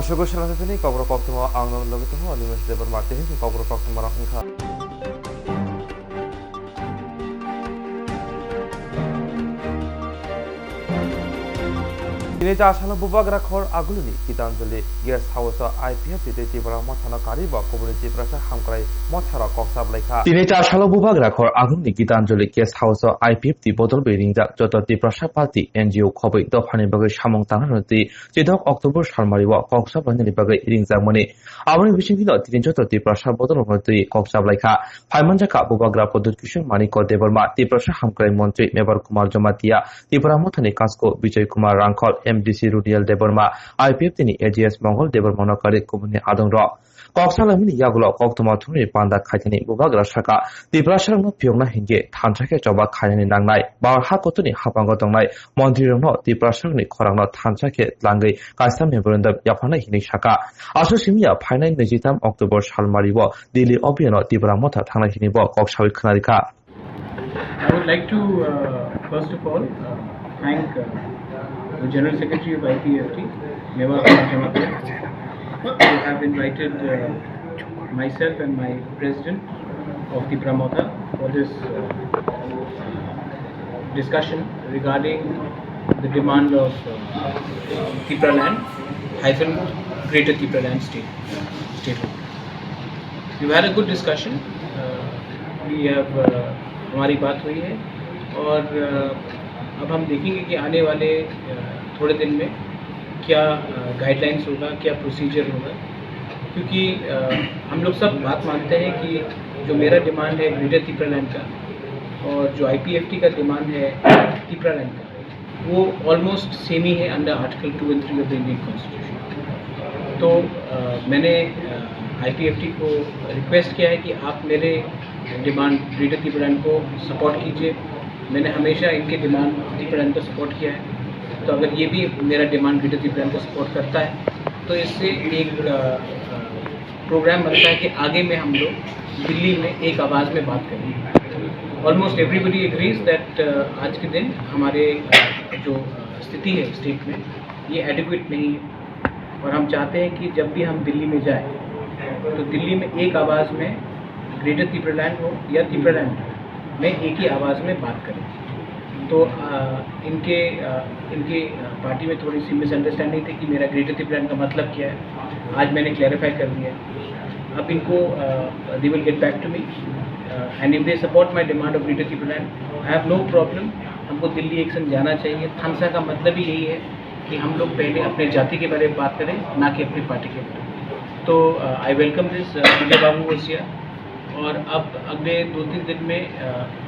Sugo Shanatani, Kokborok Koktwma, Angno Logito, Nimas Deber Martin, Kokborok Koktwma Rangka. Ini asal bubak rakhor aguluni Gitanjali guest house IPF di Tripura Mothana Kariba Community Prasa Hamkrai Mothara Koksab Lekha. Ini asal bubak rakhor aguluni Gitanjali guest house IPF di Botol Building Joto Tripura Party NGO Khobai Dofani Bagai Samong Tanganoti Jidok October Shalmariwa Koksab Bani Bagai Ringzamoni. Amani Bishingino Joto Tripura Botol Moti Koksab Lekha. Paimanjaka bubak rakhor Dukishan Maniko Deverma Tripura Hamkrai Montri Mebar Kumar Jamatia Tripura Mothani Kasko Vijay Kumar Rankol MDC Rudial Deborma, IPF tini AGS Mongol Debormano Kare Kumuni Adongro. Koksalamini Yagulo Koktwma Tuni Panda Kaitani Bubagra Shaka, the Brashan of Piona Hinge, Tantrake Joba Kayan Langai, Bar Hakotuni Hapangotongai, Montirono, the Brashani Korano Tantrake Langai, Kasam Neverunda Yapana Hinishaka, Asosimia, Pina Negitam October Shalmariwo, Dili Obiano, Dibramota Tana Hinibo, Kokshawi Kanadika. I would like to first of all thank the General Secretary of IPFT, Meva to have invited myself and my President of the Pramotha for this discussion regarding the demand of Tripura land hyphen Greater Tripura land statehood. We've had a good discussion. We have हमारी बात हुई है और अब हम देखेंगे कि आने वाले थोड़े दिन में क्या गाइडलाइंस होगा, क्या प्रोसीजर होगा, क्योंकि हम लोग सब बात मानते हैं कि जो मेरा डिमांड है ग्रेटर ट्रिपरा लैंड का और जो IPFT का डिमांड है ट्रिपरा लैंड का, वो ऑलमोस्ट सेम ही है under article 2 and 3 of the Indian constitution. तो मैंने IPFT को रिक्वेस्ट किया है कि आप मेरे डिमांड ग्रेटर ट्रिपरा लैंड को सपोर्ट कीजिए। मैंने हमेशा इनके डिमांड ट्रिपरा लैंड को सपोर्ट किया है, तो अगर ये भी मेरा डिमांड ग्रेटर ट्रिपरा लैंड को सपोर्ट करता है तो इससे एक प्रोग्राम बनता है कि आगे में हम लोग दिल्ली में एक आवाज़ में बात करेंगे। ऑलमोस्ट एवरीबडी एग्रीज दैट आज के दिन हमारे जो स्थिति है स्टेट में ये एडिक्वेट नहीं है और हम चाहते हैं कि जब भी हम दिल्ली में जाएँ तो दिल्ली में एक आवाज़ में ग्रेटर ट्रिपरा लैंड हो या ट्रिपरा लैंड में एक ही आवाज़ में बात करें। तो इनके पार्टी में थोड़ी सी मिसअंडरस्टैंडिंग थी कि मेरा ग्रेटर ट्रिपरा लैंड का मतलब क्या है। आज मैंने क्लैरिफाई कर दिया है। अब इनको they will get back to me and if they support my demand of greater Tipraland I have no problem. हमको दिल्ली एक्शन जाना चाहिए। थानसा का मतलब ही यही है कि हम लोग पहले अपने जाति के बारे में बात करें, ना कि अपनी पार्टी के बारे में। तो आई वेलकम दिस विजय बाबू वसिया। और अब अगले 2-3 दिन में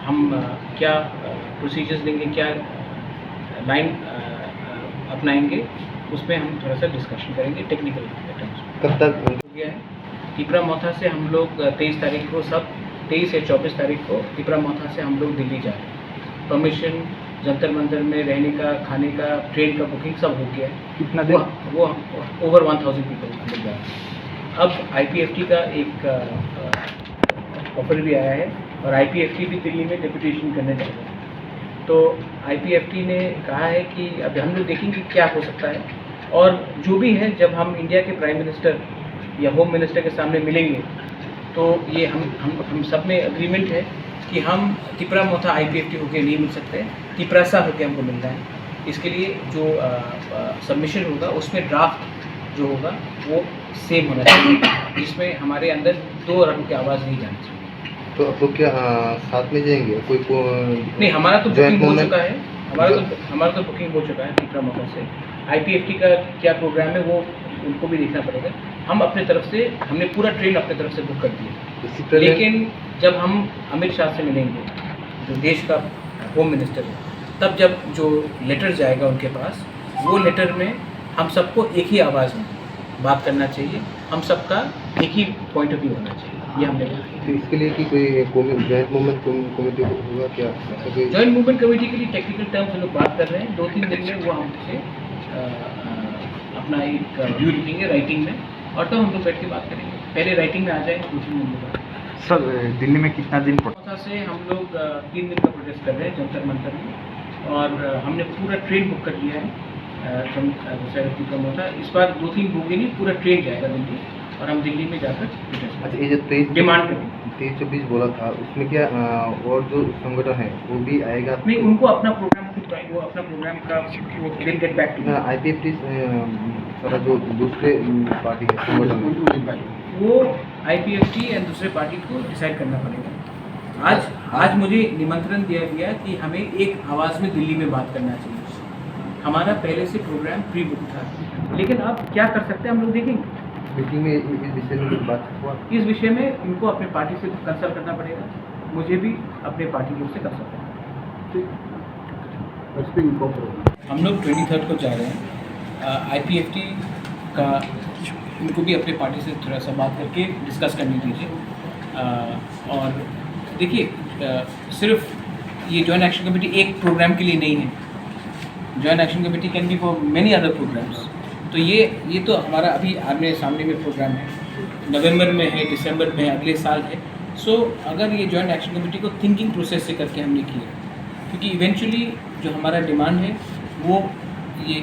हम क्या प्रोसीजर्स देंगे, क्या लाइन अपनाएंगे, उसमें हम थोड़ा सा डिस्कशन करेंगे टेक्निकल टर्म्स। कब तक हो गया है? ट्रिपरा मोथा से हम लोग 23 तारीख को 23 या 24 तारीख को ट्रिपरा मोथा से हम लोग दिल्ली जा रहे हैं। परमिशन, जंतर मंतर में रहने का, खाने का, ट्रेन का बुकिंग सब हो गया है। कितना दिन? वो ओवर 1000 पीपल मिल जा रहे हैं। अब IPFT का एक ऑफर भी आया है और IPFT भी दिल्ली में डेपुटेशन करने जा रहे हैं। तो IPFT ने कहा है कि अब हम लोग देखेंगे क्या हो सकता है और जो भी है जब हम इंडिया के प्राइम मिनिस्टर या होम मिनिस्टर के सामने मिलेंगे तो ये हम सब में अग्रीमेंट है कि हम ट्रिपरा मोथा IPFT होकर नहीं मिल सकते, ट्रिपरासा होकर हमको मिलना है। इसके लिए जो सबमिशन होगा उसमें ड्राफ्ट जो होगा वो सेम होना चाहिए, जिसमें हमारे अंदर 2 रंग की आवाज़ नहीं जानी चाहिए। तो आप लोग क्या साथ में जाएंगे? कोई नहीं, हमारा तो बुकिंग हो चुका है। हमारा तो बुकिंग हो चुका है ट्रिपरा मोथा से। IPFT का क्या प्रोग्राम है वो उनको भी देखना पड़ेगा। हम अपने तरफ से हमने पूरा ट्रेन अपने तरफ से बुक कर दिया, लेकिन जब हम अमित शाह से मिलेंगे जो देश का होम मिनिस्टर है, तब जब जो लेटर जाएगा उनके पास, वो लेटर में हम सबको एक ही आवाज़ में बात करना चाहिए। हम सबका एक ही पॉइंट ऑफ व्यू होना चाहिए, ये हमने कहा। तो इसके लिए कि कोई जॉइंट मूवमेंट कमेटी होगा क्या? जॉइंट मूवमेंट कमेटी के लिए टेक्निकल टर्म्स हम लोग बात कर रहे हैं। 2-3 दिन में वो हमसे अपना एक व्यू लिखेंगे राइटिंग में और तब हम लोग बैठ के बात करेंगे। पहले राइटिंग में आ जाएंगे 2-3 दिन बाद। सर दिल्ली में कितना दिन मोथा से हम लोग 3 दिन का प्रोटेस्ट कर रहे हैं जंतर मंतर में और हमने पूरा ट्रेन बुक कर लिया है। From promoter. इस बार 2-3 बोगी नहीं, पूरा ट्रेन जाएगा दिल्ली और हम दिल्ली में जाकर अच्छा, ये जो 23 डिमांड करेंगे। 23-24 बोला था, उसमें क्या और जो संगठन है वो भी आएगा? नहीं, उनको अपना प्रोग्राम खुद का, वो अपना प्रोग्राम का will get back to IPFT सारा जो दूसरे पार्टी है संगठन, वो IPFT एंड दूसरे पार्टी को डिसाइड करना पड़ेगा। आज मुझे निमंत्रण दिया गया कि हमें एक आवाज़ में दिल्ली में बात करना चाहिए। हमारा पहले से प्रोग्राम प्री बुक था, लेकिन अब क्या कर सकते हैं हम लोग देखेंगे। मीटिंग में इस विषय में बात हुआ? इस विषय में इनको अपने पार्टी से कंसल्ट करना पड़ेगा, मुझे भी अपने पार्टी लोग से कंसल्ट करना पड़ेगा। हम लोग 23 को जा रहे हैं। IPFT का इनको भी अपने पार्टी से थोड़ा सा बात करके डिस्कस करने दीजिए। और देखिए, सिर्फ ये जॉइंट एक्शन कमेटी एक प्रोग्राम के लिए नहीं है। Joint action committee can be for many other programmes. तो ये तो हमारा अभी आमने सामने में प्रोग्राम है, नवंबर में है, दिसंबर में है, अगले साल है। सो अगर ये जॉइंट एक्शन कमेटी को थिंकिंग प्रोसेस से करके हमने किया, क्योंकि इवेंचुअली जो हमारा डिमांड है वो ये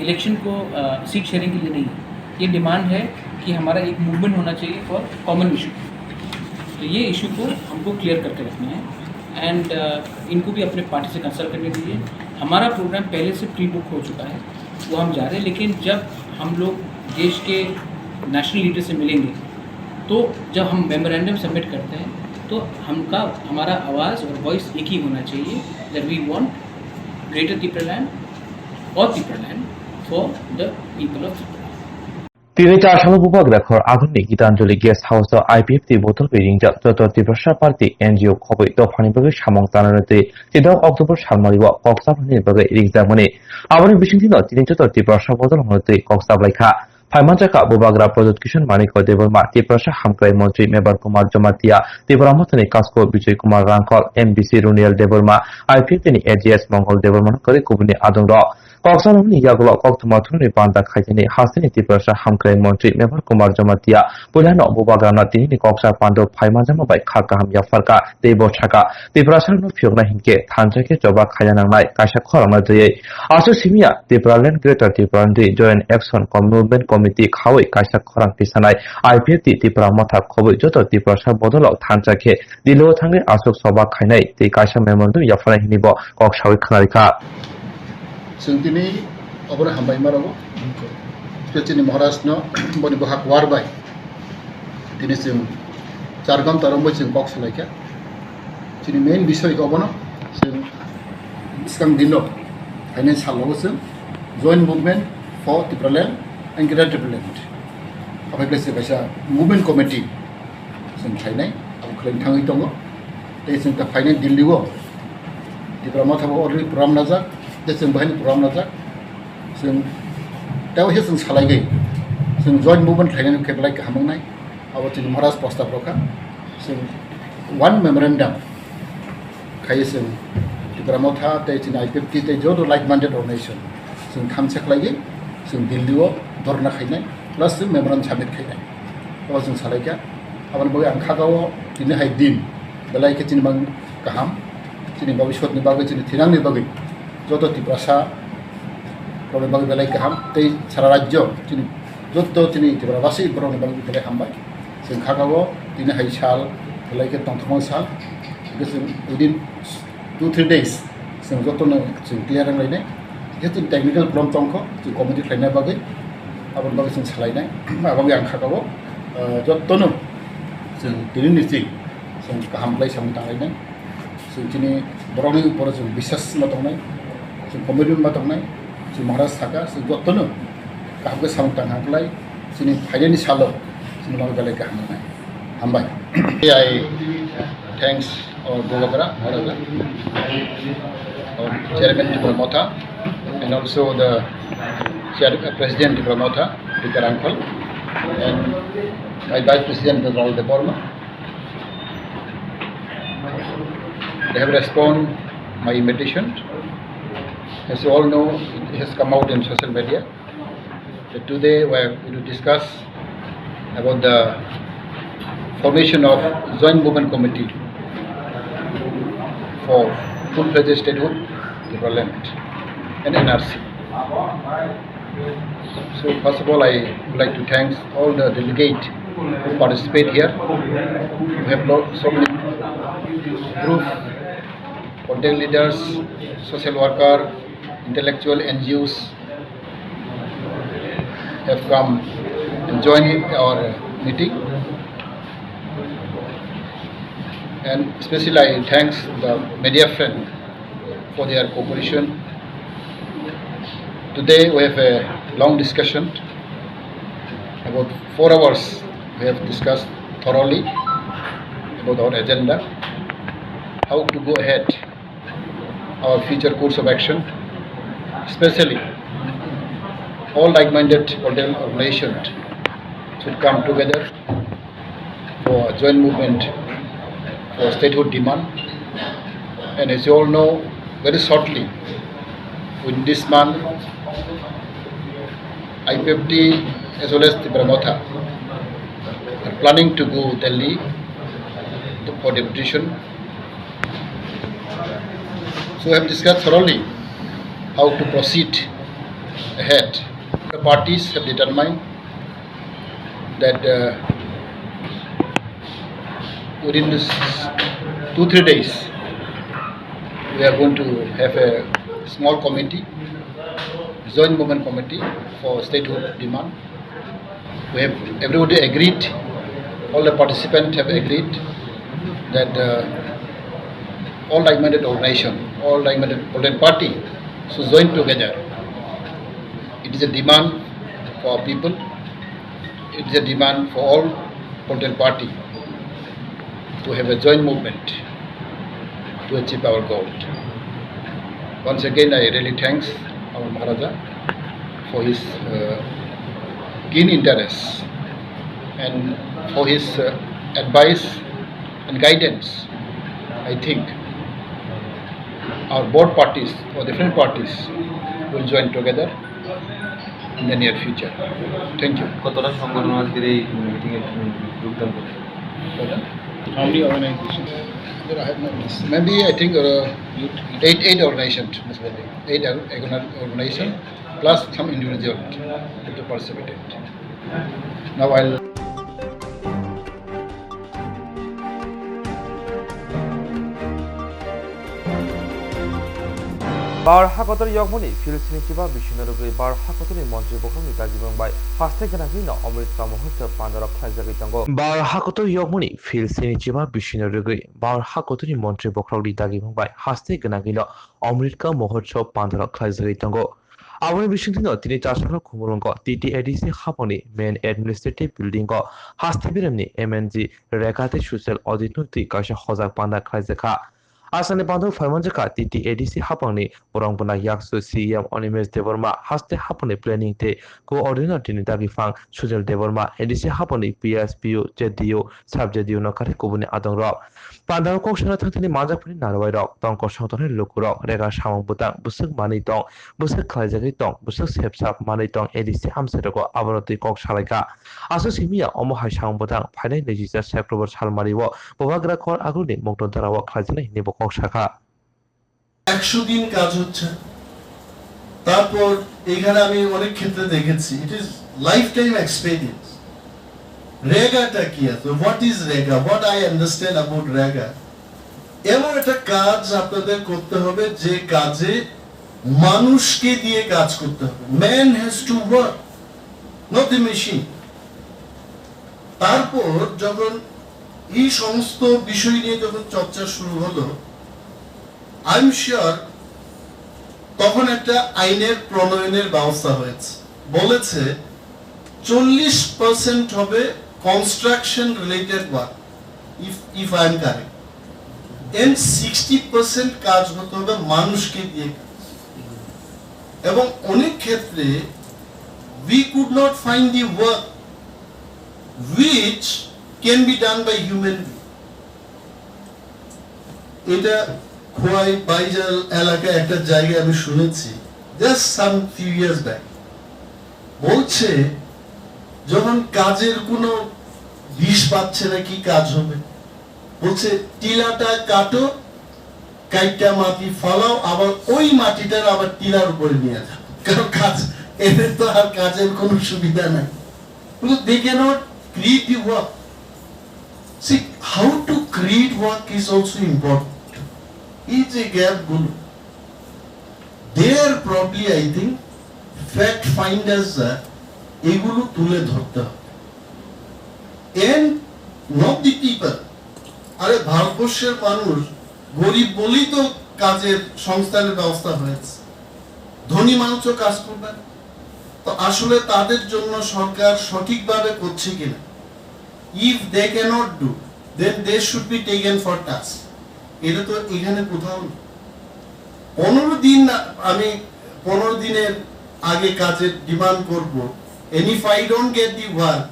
इलेक्शन को सीट शेयरिंग के लिए नहीं है। ये डिमांड है कि हमारा एक मूवमेंट होना चाहिए फॉर कॉमन इशू। तो ये इशू को हमको क्लियर करके रखना है एंड इनको भी अपने पार्टी से कंसल्ट करने दीजिए। हमारा प्रोग्राम पहले से प्री बुक हो चुका है, वो हम जा रहे हैं। लेकिन जब हम लोग देश के नेशनल लीडर से मिलेंगे, तो जब हम मेमोरेंडम सबमिट करते हैं तो हमारा आवाज़ और वॉइस एक ही होना चाहिए, that we want greater Tripuraland और Tripuraland for the people of Tripura. 3-4 bubagrakhor aguni gitanjali guest house IPFT botol being joto Tiprasha party NGO khoboi dofani bage samong tananate 3 October salmariwa Koktwma bage examone aboni bisingtino 3 Tiprasha botol honote Koktwma Paimanjaka bubagra project kishon maniko deborma Tiprasha hamkrai montri Mebar Kumar Jomatia Tripura motoni kasko Bijoy Kumar Rangkol MBC Runiyal deborma IPFT ni AGS Mongol deborma kore kubuni adongro Koktwma Yaglo Koktwma Thuni Banda Khaitini Hasini Tiprasha Hamkrai Montri Mebar Kumar Jomatia Pulano Bubagana Tini Koksa Pando Paimanjama by Kakaham Yafarka Debo Chaka Tiprasha no Fiona Hinke Tanjake Joba Kayananai Kasha Korama Day Asu Simia Tipraland Greater Tiprandi Joint Action Movement Committee Kawi Kasha Korang Pisanai IPFT Tipra Mata Kowi Joto Tiprasha Bodolo Tanjake Dilo Tangi Asuk Soba Kainai Ti Kasha Memondu Yafara Hinibo Kokshawi Kanarika जों दिनै अबोर हामबाय मारावो specially Maharashtra बनि बहाक वारबाय दिनै जों चारगाम तारंबाय जों बक्स लायखा जोंनि main बिषय अबनो जों सिगां दिनो फाइनेन्स सालावो जों joint movement for Tripuraland and greater Tripuraland अफायब्लेसे बायसा मुभमेंट कमिटी जों फाइनाय आं खलायनो थाङै दङ दै जों दा फाइनाय दिल्लीआव त्रिपुरा माथाबो अलरेडि प्रग्राम नाजा जों बेहायनो प्रग्राम नाजा जों दावहे जों सालायगै जों जॉइंट मुभमेंट खालायनानै खेबलाय गाहामनाय आबो जों महाराज प्रस्ताब रखा जों वन मेमोरेंडम खायो जों त्रिपुरा माथा दै जों IPFT दै जद लाइक माइंडेड अर्गेनाइजेशन जों थामसे खालायगै जों दिल्लीआव धरना खायनाय प्लस जों मेमोरेंडम साबमिट खायनाय आबो जों सालायगा आबो बय आंखागाव दिनैहाय दिन बेलायके जों बां गाहाम जोंनि भबिष्यतनि बागै जोंनि थिरांनि बागै जत त्रिपुरासा प्रब्लेम बागै बेलाय गाहाम दै सारा राज्य जोंनि जत जोंनि त्रिपुरा गासै प्रब्लेम बागै बेलाय हामबाय जों खागाव दिनैहाय साल बेलायके तंथमां साल जों उइदिन 2-3 days जों जतनो जों क्लियार रायलायनाय जों टेक्निकल प्रब्लेम दंखो जों कमिटि खालायनाय बागै आबो बागै जों सालायनाय आबागै आं खागाव जतनो जों दिनैनिसि जों गाहामलाय सामनो थांलायनाय जों दिनै बर'नि उपर जों बिसास दंनाय जों कमिटमेन्ट दंनाय जों महाराज थाखा जों जतनो गाहामखौ सामनो थांहांलाय जोंनि फाइनायनि साल जों माबा बेलाय गाहामनाय हामबाय आइ थैंक्स और बुबाग्रा महाराजा और चेयरमैन त्रिपुरा माथा and also the president Tripura माथा Dr. Uncle and my vice president Raul de Borma. They have responded my invitation. As you all know, it has come out in social media that today we are going to discuss about the formation of Joint Movement Committee for full-fledged statehood, development, and NRC. So first of all, I would like to thank all the delegates who participate here. We have so many group, political leaders, social worker, intellectual NGOs have come and joined our meeting. And especially I thank the media friend for their cooperation. Today we have a long discussion. About 4 hours we have discussed thoroughly about our agenda, how to go ahead, our future course of action, especially all like-minded political organizations should come together for a joint movement for statehood demand. And as you all know, very shortly, within this month, I-50 as well as Tripura are planning to go Delhi for deputation. So we have discussed thoroughly how to proceed ahead. The parties have determined that within this 2-3 days we are going to have a small committee, joint movement committee for statehood demand. We have everybody agreed, all the participants have agreed that all like-minded organizations, all like-minded political party should join together. It is a demand for people, it is a demand for all political party to have a joint movement to achieve our goal. Once again, I really thank our Maharaja for his keen interest and for his advice and guidance. I think our board parties or different parties will join together in the near future. Thank you. কতটা সংগঠন আজকের এই মিটিংয়ে যোগদান করবে? How many organizations? Maybe I think eight organizations, eight organizations plus some individuals to participate. Now I'll. Barhakotari Yogmuni, Philistinichiba, Bishinarugi, Barhakotari, Montrebokomi, Tajibang by Hasteganavina, Omrit Samohutta, Pandara Klazagitango. Barhakotari Yogmuni, Philistinichiba, Bishinarugi, Barhakotari, Montrebokoli, Dagibang by Hasteganavina, Omritka Mohotso, Pandara Klazagitango. Our Bishington, Tini Tasha Kumurungo, TTADC Haponi, Main Administrative Building, Hastebirani, MNG, Rekate Shusel, Audituti, Kasha Hozak Panda Klazaka. Asane Bandu Famanjaka, TTADC Haponi, Borongpuna Yaksu, CM, Onimes Devorma, Haste Haponi Planning Day, Coordinator Nidagi Fang, Sujal Devorma, ADC Haponi, PSPU, JDU, Subjedu no Karekubuni Adong Rock. Pandar Koshana Tantini Majapuni Narway Rock, Donko Shotoni Lukuro, Rega Shamang Butang, Busuk Manitong, Busuk Klazagitong, Busuk Hepsap, Manitong, ADC Hamsetoko, Avaroti Kok Shalaka. Asosimia, Omoha Shang Butang, Pine Legisla September Salmariwo, Bovagra Kor Aguni, Mokdarawa Klazini, Nibo Kok Shaka. 100 দিন কাজ হচ্ছে তারপর এখানে আমি অনেক ক্ষেত্রে দেখেছি it is life time experience রেগাটা কি আছে what is REGA what I understand about REGA এমন একটা কাজ আপনাদের করতে হবে যে কাজে মানুষকে দিয়ে কাজ করতে হবে man has to work not the machine তারপর যখন এই সমস্ত বিষয় নিয়ে যখন চর্চা শুরু হলো আই এম শিওর তখন একটা আইনের প্রণয়নের ব্যবস্থা হয়েছে বলেছে 40% হবে construction related work if I am correct and 60% কাজ হতে হবে মানুষকে দিয়ে এবং অনেক ক্ষেত্রে we could not find the work which can be done by human being. এটা খোয়াই বাইজাল এলাকায় একটা জায়গায় আমি শুনেছি জাস্ট সাম ফিউ ইয়ার্স ব্যাক বলছে যখন কাজের কোনো বিষ পাচ্ছে না কি কাজ হবে বলছে টিলাটা কাটো কাইটা মাটি ফলাও আবার ওই মাটিটার আবার টিলার উপরে নিয়ে যাও কারণ কাজ এদের তো আর কাজের কোনো সুবিধা নাই, they cannot create the work. See, how to create work is also important. এই যে গ্যাপ গুলো, there probably I think fact finders এগুলো তুলে ধরতে হবে, and not the people. আরে ভারতবর্ষের মানুষ গরিব বলেই তো কাজের সংস্থানের ব্যবস্থা হয়েছে, ধনী মানুষও কাজ করবে, তো আসলে তাদের জন্য সরকার সঠিকভাবে করছে কিনা, if they cannot do then they should be taken for task. এটা তো এখানে কোথাও নেই। 15 দিন আমি 15 দিনের আগে কাজের ডিমান্ড করব, and if I don't get the work,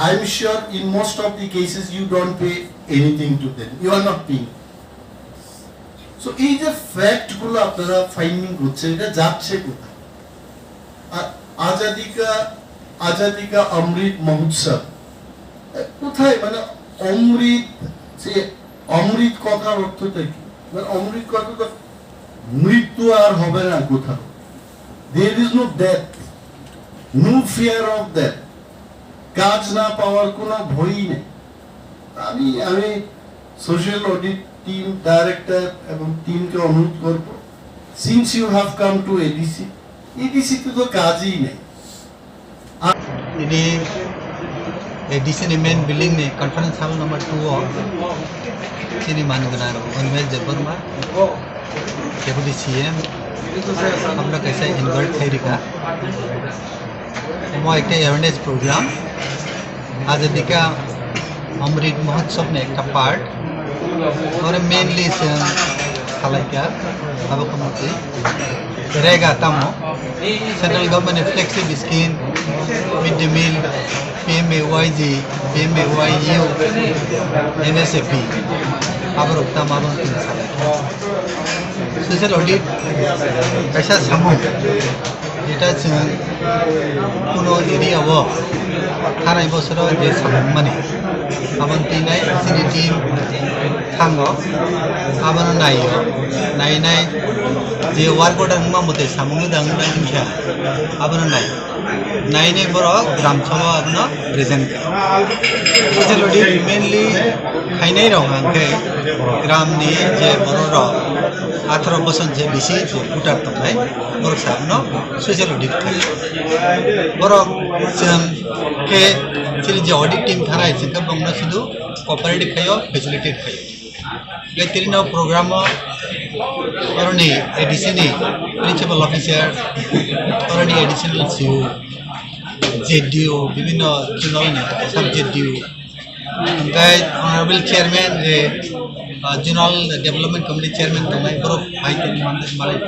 I am sure in most of the cases you don't pay anything to them, you are not paying. So এই যে ফ্যাক্ট গুলো আপনারা ফাইন্ডিং করছেন, এটা যাচ্ছে কোথায়? আর আজাদি কা অমৃত মহোৎসব কোথায়? মানে অমৃত, যে অমৃত কথার অর্থটা কি? মানে অমৃত কথা মৃত্যু আর হবে না কোথাও, there is no death, no fear of death, কাজ না পাওয়ার কোনো ভয়ই নেই। আমি সোশ্যাল অডিট টিম ডাইরেক্টর এবং টিমকে অনুরোধ করব, since you have come to ADC তে তো কাজই নেই। Ini edisi ni main building ni conference hall number 2 sini manugana Unmesh Jabarma deputy CM हम लोग कैसे इन्वर्ट थे रिका वो एक अवेयरनेस प्रोग्राम आज़ादी का अमृत महोत्सव में एक पार्ट और मेनली खाला क्या अब कमुती रहेगा तमो central government flexible scheme mid day meal PMAYG PMAYU NSAP अब रुकता मालूम तीन साल सोशल ऑडिट ऐसा समूह এটা কোনো এরিয়া ও थानाय बोसोराव जे सामने आबन तीनाय सिनि टीम थांगो आबन नायो नायनाय जे वार्क अर्डार मा मते सामने दांगना दिनखा आबन नायनाय बरो ग्राम सभा आबन प्रेजेंट सोशल ऑडिट मेनली खायनाय रं आंखे ग्रामनि जे बरो 18 बोसोर जे बिसि भुटार तनाय बर साबनो सोशल ऑडिट बरो जों के सिरि जे ऑडिट टीम थानाय जोंखौ बंनो सुदु कोऑपरेटिव खायो फैसिलिटेट खायो बे तिरिनो प्रोग्राम औरनि एडिशननि प्रिंसिपल ऑफिसर औरनि एडिशनल सीओ जेडीओ विभिन्न जोनलनि सब जेडीओ ओमफ्राय ऑनरेबल चेयरमैन जे जोनल डेवलपमेंट कमिटी चेयरमैन तंनाय बर भाई तिनि मालाय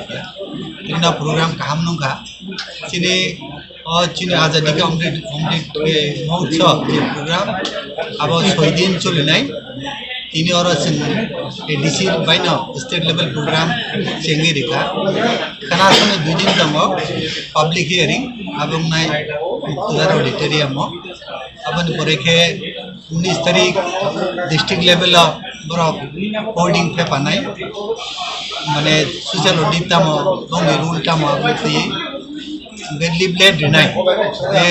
तिरिनो प्रोग्राम काम नंगा चिनि चिनी आज़ादी का अमृत महोत्सव ये प्रोग्राम अब 6 दिन चलिनाय तीन और एडिसी बाइन स्टेट लेवल प्रोग्राम चेंगे रेखा खानासने 2 दिन दङ पब्लिक हियरिंग अब नाय तुदार ऑडिटोरियम अब परेखे 19 तारीख डिस्ट्रिक्ट लेवल बर होर्डिंग पे पानाय माने सोशल ऑडिट ताम दङ रूल ताम आपनि लिबलेट रिनाय जे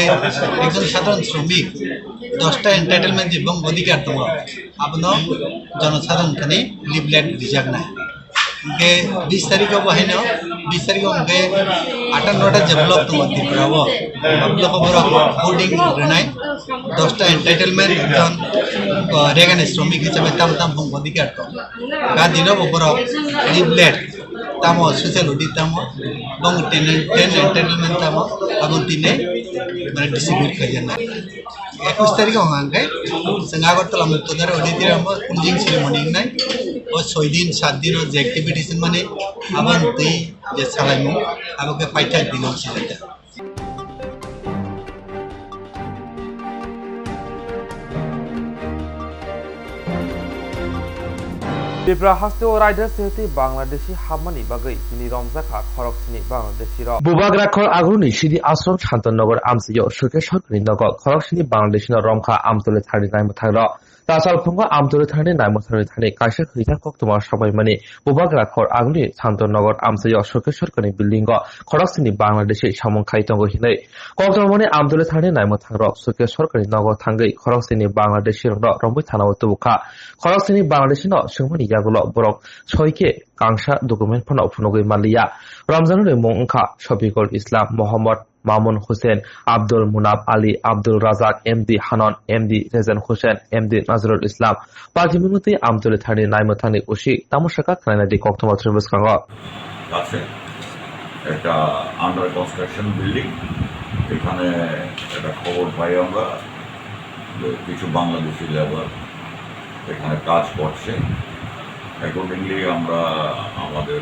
एकजन साधारण श्रमिक 10टा एंटाइटलमेंट এবং অধিকার दङ आपनो जनसाधारण खाने लिबलेट रिजागनाय के 20 तारीख बहायनो 20 तारीख उनके 58टा डेवलप दङ त्रिपुराव आपलो खबर होर्डिंग रिनाय 10टा एंटाइटलमेंट जन रेगान श्रमिक हिसाबै ताम ताम बङ অধিকার दङ का दिनो बर लिबलेट तामो सोशल ऑडिट तामो बङ 10 एंटाइटलमेंट तामो अब तिने माने डिस्ट्रिब्यूट खायना 21 तारीख होंगे जों आगरतला मुक्तदार ऑडिटोरियम क्लोजिंग सेरेमनी नाय और 6 दिन 7 दिन जे एक्टिविटीज माने आबन दै जे सालायमु आबके फाइटा दिनो सिलायदा त्रिपुरा हास्ते राइडर सेहते बांग्लादेशी हाबमानि बागै दिनै रमजाखा खरकसिनि बांग्लादेशी र बुबाग्राखर आगुनि सिदि आश्रम शान्तनगर आमसियो सुके सरकारि नगर खरकसिनि बांग्लादेशी रमखा आमतले थारि गायम थाग्र तासालफुंगा आमदुर थाने नायमथारि थाने काइसा खैजा कोक्तमा सबायमानि बुबाग्रा खर आगुनि शान्तनगर आमसायाव सरकारनि बिल्डिंग खरकसिनि बांलादेशि सामं खाइतंग हिनै कोक्तमानि आमदुर थाने नायमथांर सरकारनि नगर थांगै खरकसिनि बांलादेशि रंबै थानाव तुबुखा खरकसिनि बांलादेशि न सोंमानि यागुल बरक सयके कांसा डकुमेन्ट फनाव फुनगै मालिया रमजानुनि मुं ओंखा शफिकुल इस्लाम Mohammad Mamun Hussain Abdul Munaf Ali Abdul Razak MD Hanan MD Rejan Hussain MD Nazrul Islam पार्टीमुंगति आमदुल थानि नायमथानि उसी तामुसाका खानायनादि कोक्तमा ट्रेभेल्स कांगा আছে একটা আন্ডার কনস্ট্রাকশন বিল্ডিং এখানে একটা খবর পাই আমরা যে কিছু বাংলাদেশি লেবার এখানে কাজ করছে অ্যাকর্ডিংলি আমরা আমাদের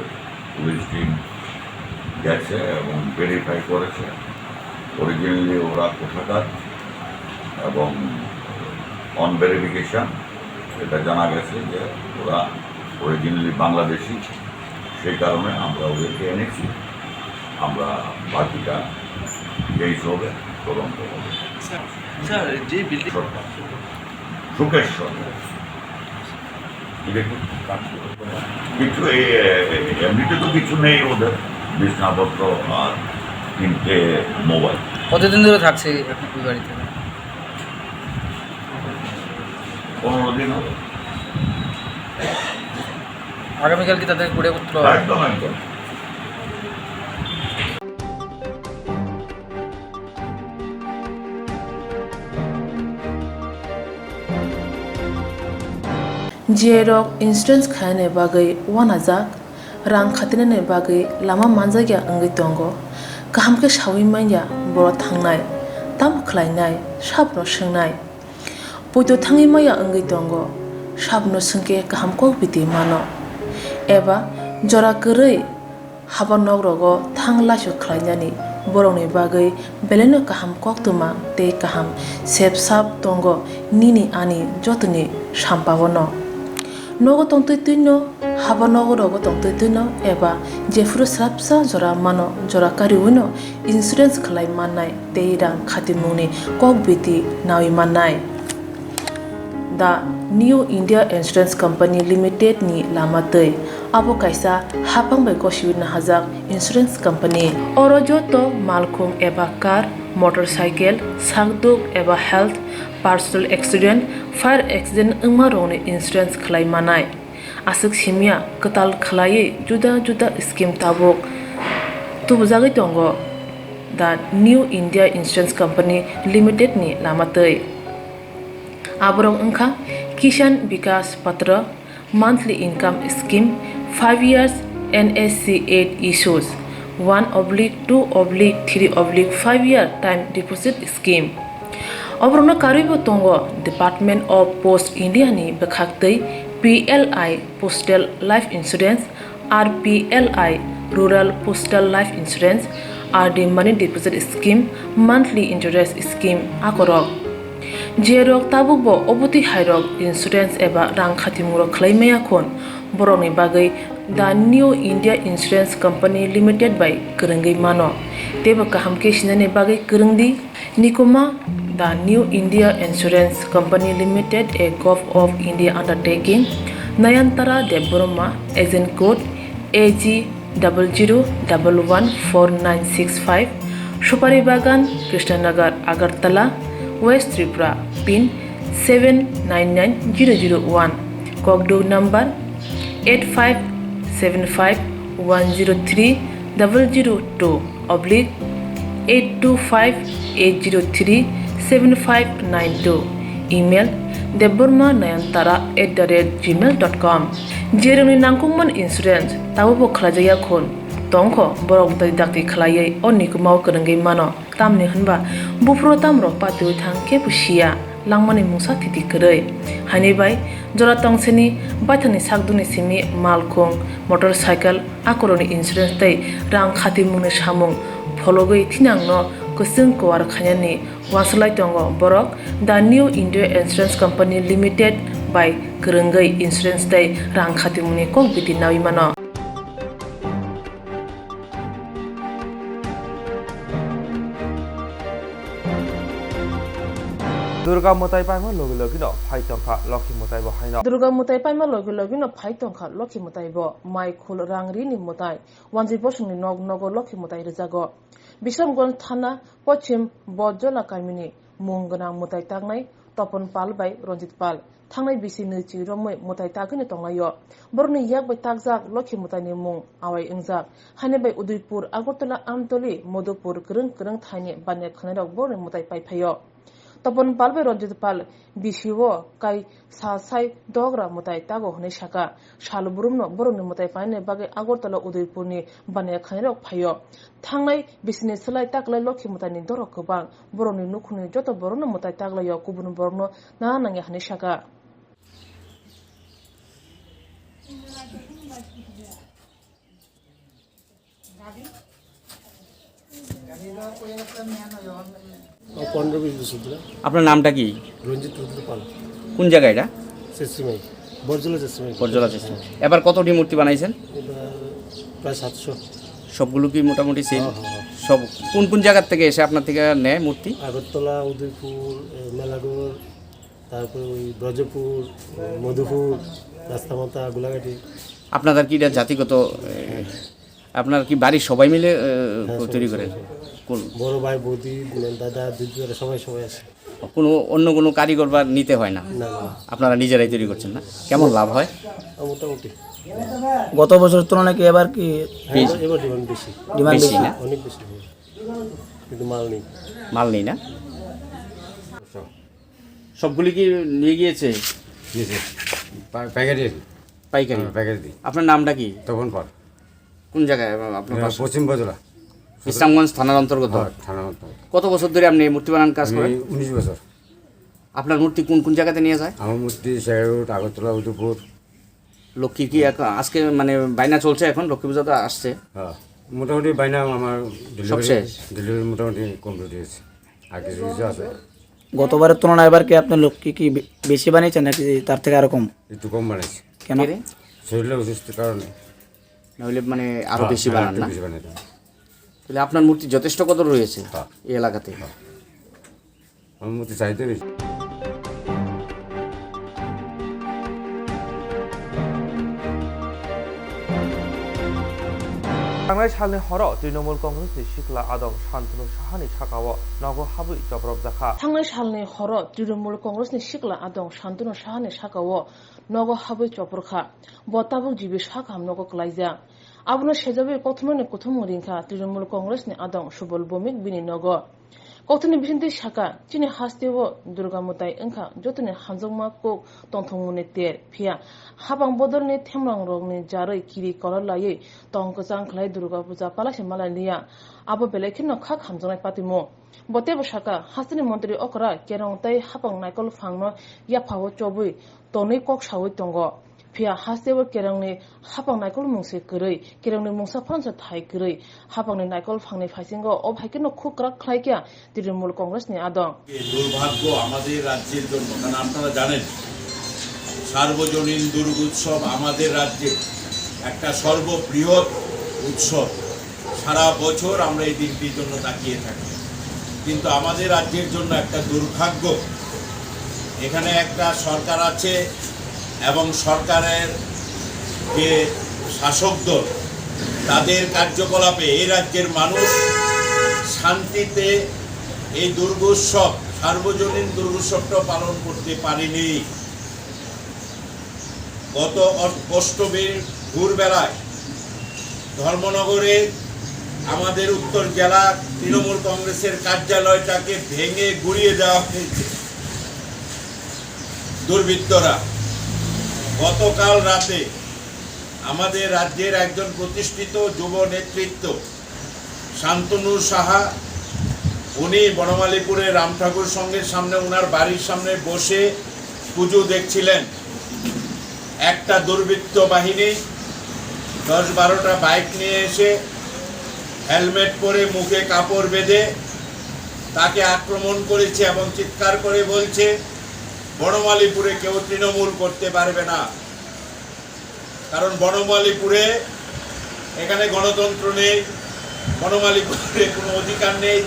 পুলিশ টিম গেছে এবং ভেরিফাই করেছে অরিজিনালি ওরা কোথাকার এবং অন ভেরিফিকেশন এটা জানা গেছে যে ওরা অরিজিনালি বাংলাদেশি সেই কারণে আমরা ওদেরকে এনেছি আমরা বাকিটা কেস হবে তদন্ত হবে স্যার যে বিল্ডিং সুকেশ সরকার কিছু এমনিতে তো কিছু নেই ওদের বিছনাপত্র আর 3টে মোবাইল কতদিন ধরে থাকছে ওই বাড়িতে 15 দিন হবে আগামীকাল কি তাদের কুড়ে করতে একদম একদম जेरक इन्सुरेन्स खाने बागै वानाजाक रां खातिने बागै लामा मानजागिया अंगै दंगो गाहामके सावि माइया बर' थांनाय ताम खलायनाय साबनो सोंनाय बयदो थाङै माइया अंगै दंगो साबनो सोंके गाहामको बिदि मानो एबा जरा गोरै हाबा नगरगो थां लासु खलायनानि बर'नि बागै बेलेनो गाहाम कोक्तमा ते गाहाम सेब साब दंगो निनि आनि जतनि साम्पावनो नगो तंतैतैनो हाबा नगरगो तंतैतैनो एबा जेफुरु स्राबसा जरा मानो जरा कारिउनो इन्सुरेन्स खलाय माननाय ते रां खातिमुनि कक बिदि नावि माननाय दा new India insurance company limited नि लामातै आबो काइसा हापांबाय गसिउनो हाजाक इन्सुरेन्स कंपनी अरजतो मालखुम एबा कार मोटरसाइकेल सागदुक एबा health personal accident fire accident उमा रंनि इन्सुरेन्स खलाय मानाय आसुक सिमिया कताल खलायै जुदा जुदा स्कीम ताबुक तुबजागै दंगो दा new India insurance company limited नि लामातै आबरं ओंखा किसान विकास पत्र monthly income scheme 5 years NSC 8 issues 1/2/3/5 year time deposit scheme अब्रनो कारिबो तंगो डिपार्टमेंट ऑफ पोस्ट इंडिया नि बखाक्तै PLI postal life insurance RPLI rural postal life insurance RD money deposit scheme monthly interest scheme आकरक जेरक ताबुबो अबुति हाइरक इन्सुरेन्स एबा रां खातिमुरो खलायमाया खन बर'नि बागै दा new India insurance company limited बाय गोरोंगै मानो तेबो गाहामके सिनानि बागै गोरोंदि निकुमा दा new India insurance company limited a gov of India undertaking Nayantara Debbarma agent code AG 00114965 सुपारी बागान Krishnanagar Agartala West Tripura pin 799001 Kokborok number 8575102825-825-803-7592 email debbormanayantara@gmail.com जेरनि नांगौमोन इन्सुरेन्स ताबो खलाजाया खन तंखो बरक दाक्ति खलायै अनिकुमाव गोरोंगै मानो तामनि होनबा बुफ्रो तामरो पातिउ थांके पुसिया लांमानि मुसा थिति करै हानिबाय जरा तंसेनि बाथानि सागदुनि सिमि मालखुं मोटरसाइकेल आकरनि इन्सुरेन्स तै रां खातिमुनि सामुं फलगै थिनांनो कुसुं कवार खायानि वासलाय दंगो बरक दा new India insurance company limited बाय गोरोंगै इन्सुरेन्स तै रां खातिमुनि कक बिदि नावि मानो দুর্গা মতাই পাইমা লগে লগে ফাই টংখা লক্ষ্মী মতাই বহাই দুর্গা মতাই পাইমা লগে লগে ফাই টংখা লক্ষ্মী মতাই মাই খুল রাংরি নি মতাই ওয়ানজি বসংনি নগ নগ লক্ষ্মী মতাই রেজাগো বিশামগঞ্জ থানা পশ্চিম বজ্জলা কামিনি মুंगना मताय तागनाय तपन पाल बाय रंजित पाल थांनाय बिसि नैचि रमै मताय तागनि तंलायो बरनि याक बाय तागजाक लक्ष्मी मतायनि मुं आवाय इंजाक हाने बाय उदयपुर आगरतला आमतली मधुपुर ग्रं थाइनि बाने खनायरक बरनि मताय पाइफायो तपन पाल बाय रंजित पाल बिसिवो काई सासाय दग्रा मताय तागो हनै साका सालबुरुमनो बरनि मताय पाइने बागे आगरतला उदयपुरनि बाने खनायरक फायो थांनाय बिसिनि सोलाय तागलाय लक्ष्मी मतायनि दरक गोबां बरनि नुखुनि जत बरनो मताय तागलायो गुबुन बरनो ना नांगे हनै साका আপনার নামটা কি? রঞ্জিত পাল। কোন জায়গা এটা? চেচিমাই, বরজলা চেচিমাই। বরজলা চেচিমাই। এবার কতটি মূর্তি বানাইছেন? প্রায় 700। সবগুলো কি মোটামুটি সেম? সব কোন কোন জায়গা থেকে এসে আপনার থেকে নেয় মূর্তি? আগরতলা, উদয়পুর, মেলাগড়, তারপর ওই ব্রজপুর, মধুপুর, রাস্তামাতা, গোলাঘাটি। আপনাদের কি এটা জাতিগত, আপনার কি বাড়ির সবাই মিলে তৈরি করেন? কোন বড় ভাই, বৌদি, দাদা, দিদিরা সবাই আসে। কোনো অন্য কোনো কারিগর বা নিতে হয় না? না, আপনারা নিজেরাই তৈরি করছেন না? কেমন লাভ হয়? মোটামুটি গত বছর তুলনায় কি এবার কি এবার ডিমান্ড বেশি? ডিমান্ড বেশি না? অনেক বেশি, কিন্তু মাল নেই না? সবগুলি কি নিয়ে গিয়েছে? পাইকারি। আপনার নামটা কি? তখন পর কোন জায়গায় আপনার? পশ্চিম বজলা, ইসলামগঞ্জ থানার অন্তর্গত। কত বছর ধরে আপনি মূর্তি বানান কাজ করেন? 19 বছর। আপনার মূর্তি কোন কোন জায়গাতে নিয়ে যায়? আমার মূর্তি শেরুট, আগরতলা, উদয়পুর। লক্ষ্মী কি আজকে মানে বাইনা চলছে, এখন লক্ষ্মী পূজা তো আসছে? হ্যাঁ, মোটামুটি বাইনা আমার ডেলিভারি মোটামুটি কমপ্লিট হয়েছে, আর কিছু কিছু আছে। গতবারের তুলনায় এবার কি আপনি লক্ষ্মী কি বেশি বানিয়েছেন নাকি তার থেকে আরো কম? একটু কম বানাইছি। কেন? শরীরে অসুস্থ কারণে। নাহলে মানে আরো বেশি বানান না? তাহলে আপনার মূর্তি যথেষ্ট কত রয়েছে এই এলাকাতে? আমার মূর্তি চাইতে বেশি। थांनाय सालनि हराव तृणमूल कंग्रेसनि सिख्ला आदम शान्तनु साहानि साखाव नगो हाबै जब्रब जाखा। थांनाय सालनि हराव तृणमूल कंग्रेसनि सिख्ला आदम शान्तनु साहानि साखाव नगो हाबै जब्रखा बताबुक जिबि साखाम नगो क्लाइजा आबनो सेजाबे कोक्टमानि कुथुम रिंखा तृणमूल कंग्रेसनि आदम सुबल बमिक बिनि नगो कोक्टनि बिसिन्ति साका चिनि हास्तेव दुर्गा मताय अंखा जतनि हामजंमा को तंथंमुनि तेर फिया हाबां बदलनि थेमरां रंनि जारै किरि करलायै तंकजां खलाय दुर्गा पूजा पालासे मालानिया आबो बेलेखिन खाक हामजंनाय पातिमो बतेबो साका हास्तिनि मन्त्रि अकरा केरंताय हाबां नायकल फांनो याफावो चबुइ तनै कक सावै तंगो फिया हास्तेव केरंनि हाबां नायकल मुंसे गरै केरंनि मुंसा फनसा थाय गरै हाबांनि नायकल फांनि फाइसिंगो अभाइकिनो खुकराक खलायकिया तृणमूल कंग्रेसनि आदम। दुर्भाग्य আমাদের রাজ্যের জন্য, কারণ আপনারা জানেন সার্বজনীন দুর্গোৎসব আমাদের রাজ্যে একটা সর্ববৃহৎ উৎসব। সারা বছর আমরা এই দিনটির জন্য তাকিয়ে থাকি, কিন্তু আমাদের রাজ্যের জন্য একটা দুর্ভাগ্য, এখানে একটা সরকার আছে এবং সরকারের যে শাসক দল তাদের কার্যকলাপে এই রাজ্যের মানুষ শান্তিতে এই দুর্গোৎসব, সার্বজনীন দুর্গোৎসবটা পালন করতে পারেনি। গত অষ্টমীর ভোরবেলায় ধর্মনগরে আমাদের উত্তর জেলা তৃণমূল কংগ্রেসের কার্যালয়টাকে ভেঙে গুড়িয়ে দেওয়া হয়েছে দুর্বৃত্তরা। গতকাল রাতে আমাদের রাজ্যের একজন প্রতিষ্ঠিত যুব নেতৃত্ব শান্তনু সাহা, উনি বনমালীপুরের রাম ঠাকুর সঙ্গের সামনে ওনার বাড়ির সামনে বসে পুজো দেখছিলেন। একটা দুর্বৃত্ত বাহিনী 10-12টা বাইক নিয়ে এসে হেলমেট পরে মুখে কাপড় বেঁধে তাকে আক্রমণ করেছে এবং চিৎকার করে বলছে বনমালীপুরে কেউ তৃণমূল করতে পারবে না, কারণ বনমালীপুরে এখানে গণতন্ত্র নেই, বনমালীপুরে কোনো অধিকার নেই,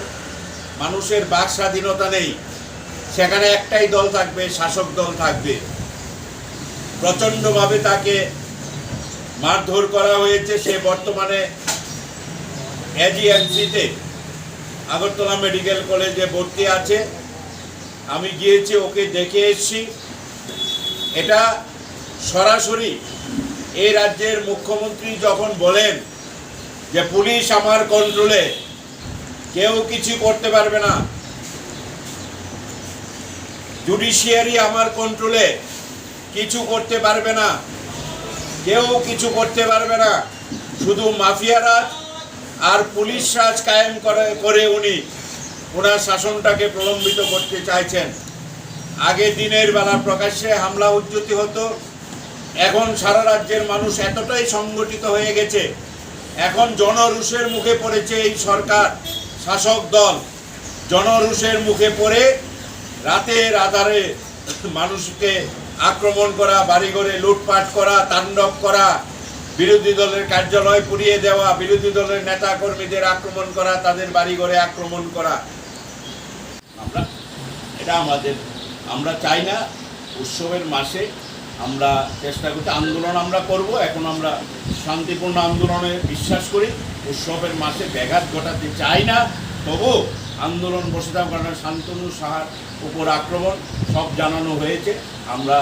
মানুষের বাক স্বাধীনতা নেই। সেখানে একটাই দল থাকবে, শাসক দল থাকবে। প্রচণ্ডভাবে তাকে মারধর করা হয়েছে। সে বর্তমানে এজিএমসিতে আগরতলা মেডিকেল কলেজে ভর্তি আছে। আমি গিয়েছি, ওকে দেখে এসেছি। এটা সরাসরি এই রাজ্যের মুখ্যমন্ত্রী যখন বলেন যে পুলিশ আমার কন্ট্রোলে, কেউ কিছু করতে পারবে না, জুডিশিয়ারি আমার কন্ট্রোলে, কিছু করতে পারবে না, কেউ কিছু করতে পারবে না, শুধু মাফিয়া রাজ আর পুলিশ রাজ কায়েম করে উনি ওনার শাসনটাকে প্রলম্বিত করতে চাইছেন। আগে দিনের বেলা প্রকাশ্যে হামলা উজ্জতি হতো, এখন সারা রাজ্যের মানুষ এতটাই সংগঠিত হয়ে গেছে, এখন জনরোষের মুখে পড়েছে এই সরকার, শাসক দল জনরোষের মুখে পড়ে রাতের আধারে মানুষকে আক্রমণ করা, বাড়িঘরে লুটপাট করা, তাণ্ডব করা, বিরোধী দলের কার্যালয় পুড়িয়ে দেওয়া, বিরোধী দলের নেতা কর্মীদের আক্রমণ করা, তাদের বাড়িঘরে আক্রমণ করা। এটা আমরা চাই না। উৎসবের মাসে আমরা চেষ্টা করতে আন্দোলন আমরা করব। এখন আমরা শান্তিপূর্ণ আন্দোলনে বিশ্বাস করি। উৎসবের মাসে ব্যাঘাত ঘটাতে চাই না। তবু আন্দোলন বসে থাকার কারণে শান্তনু সাহার উপর আক্রমণ সব জানানো হয়েছে। আমরা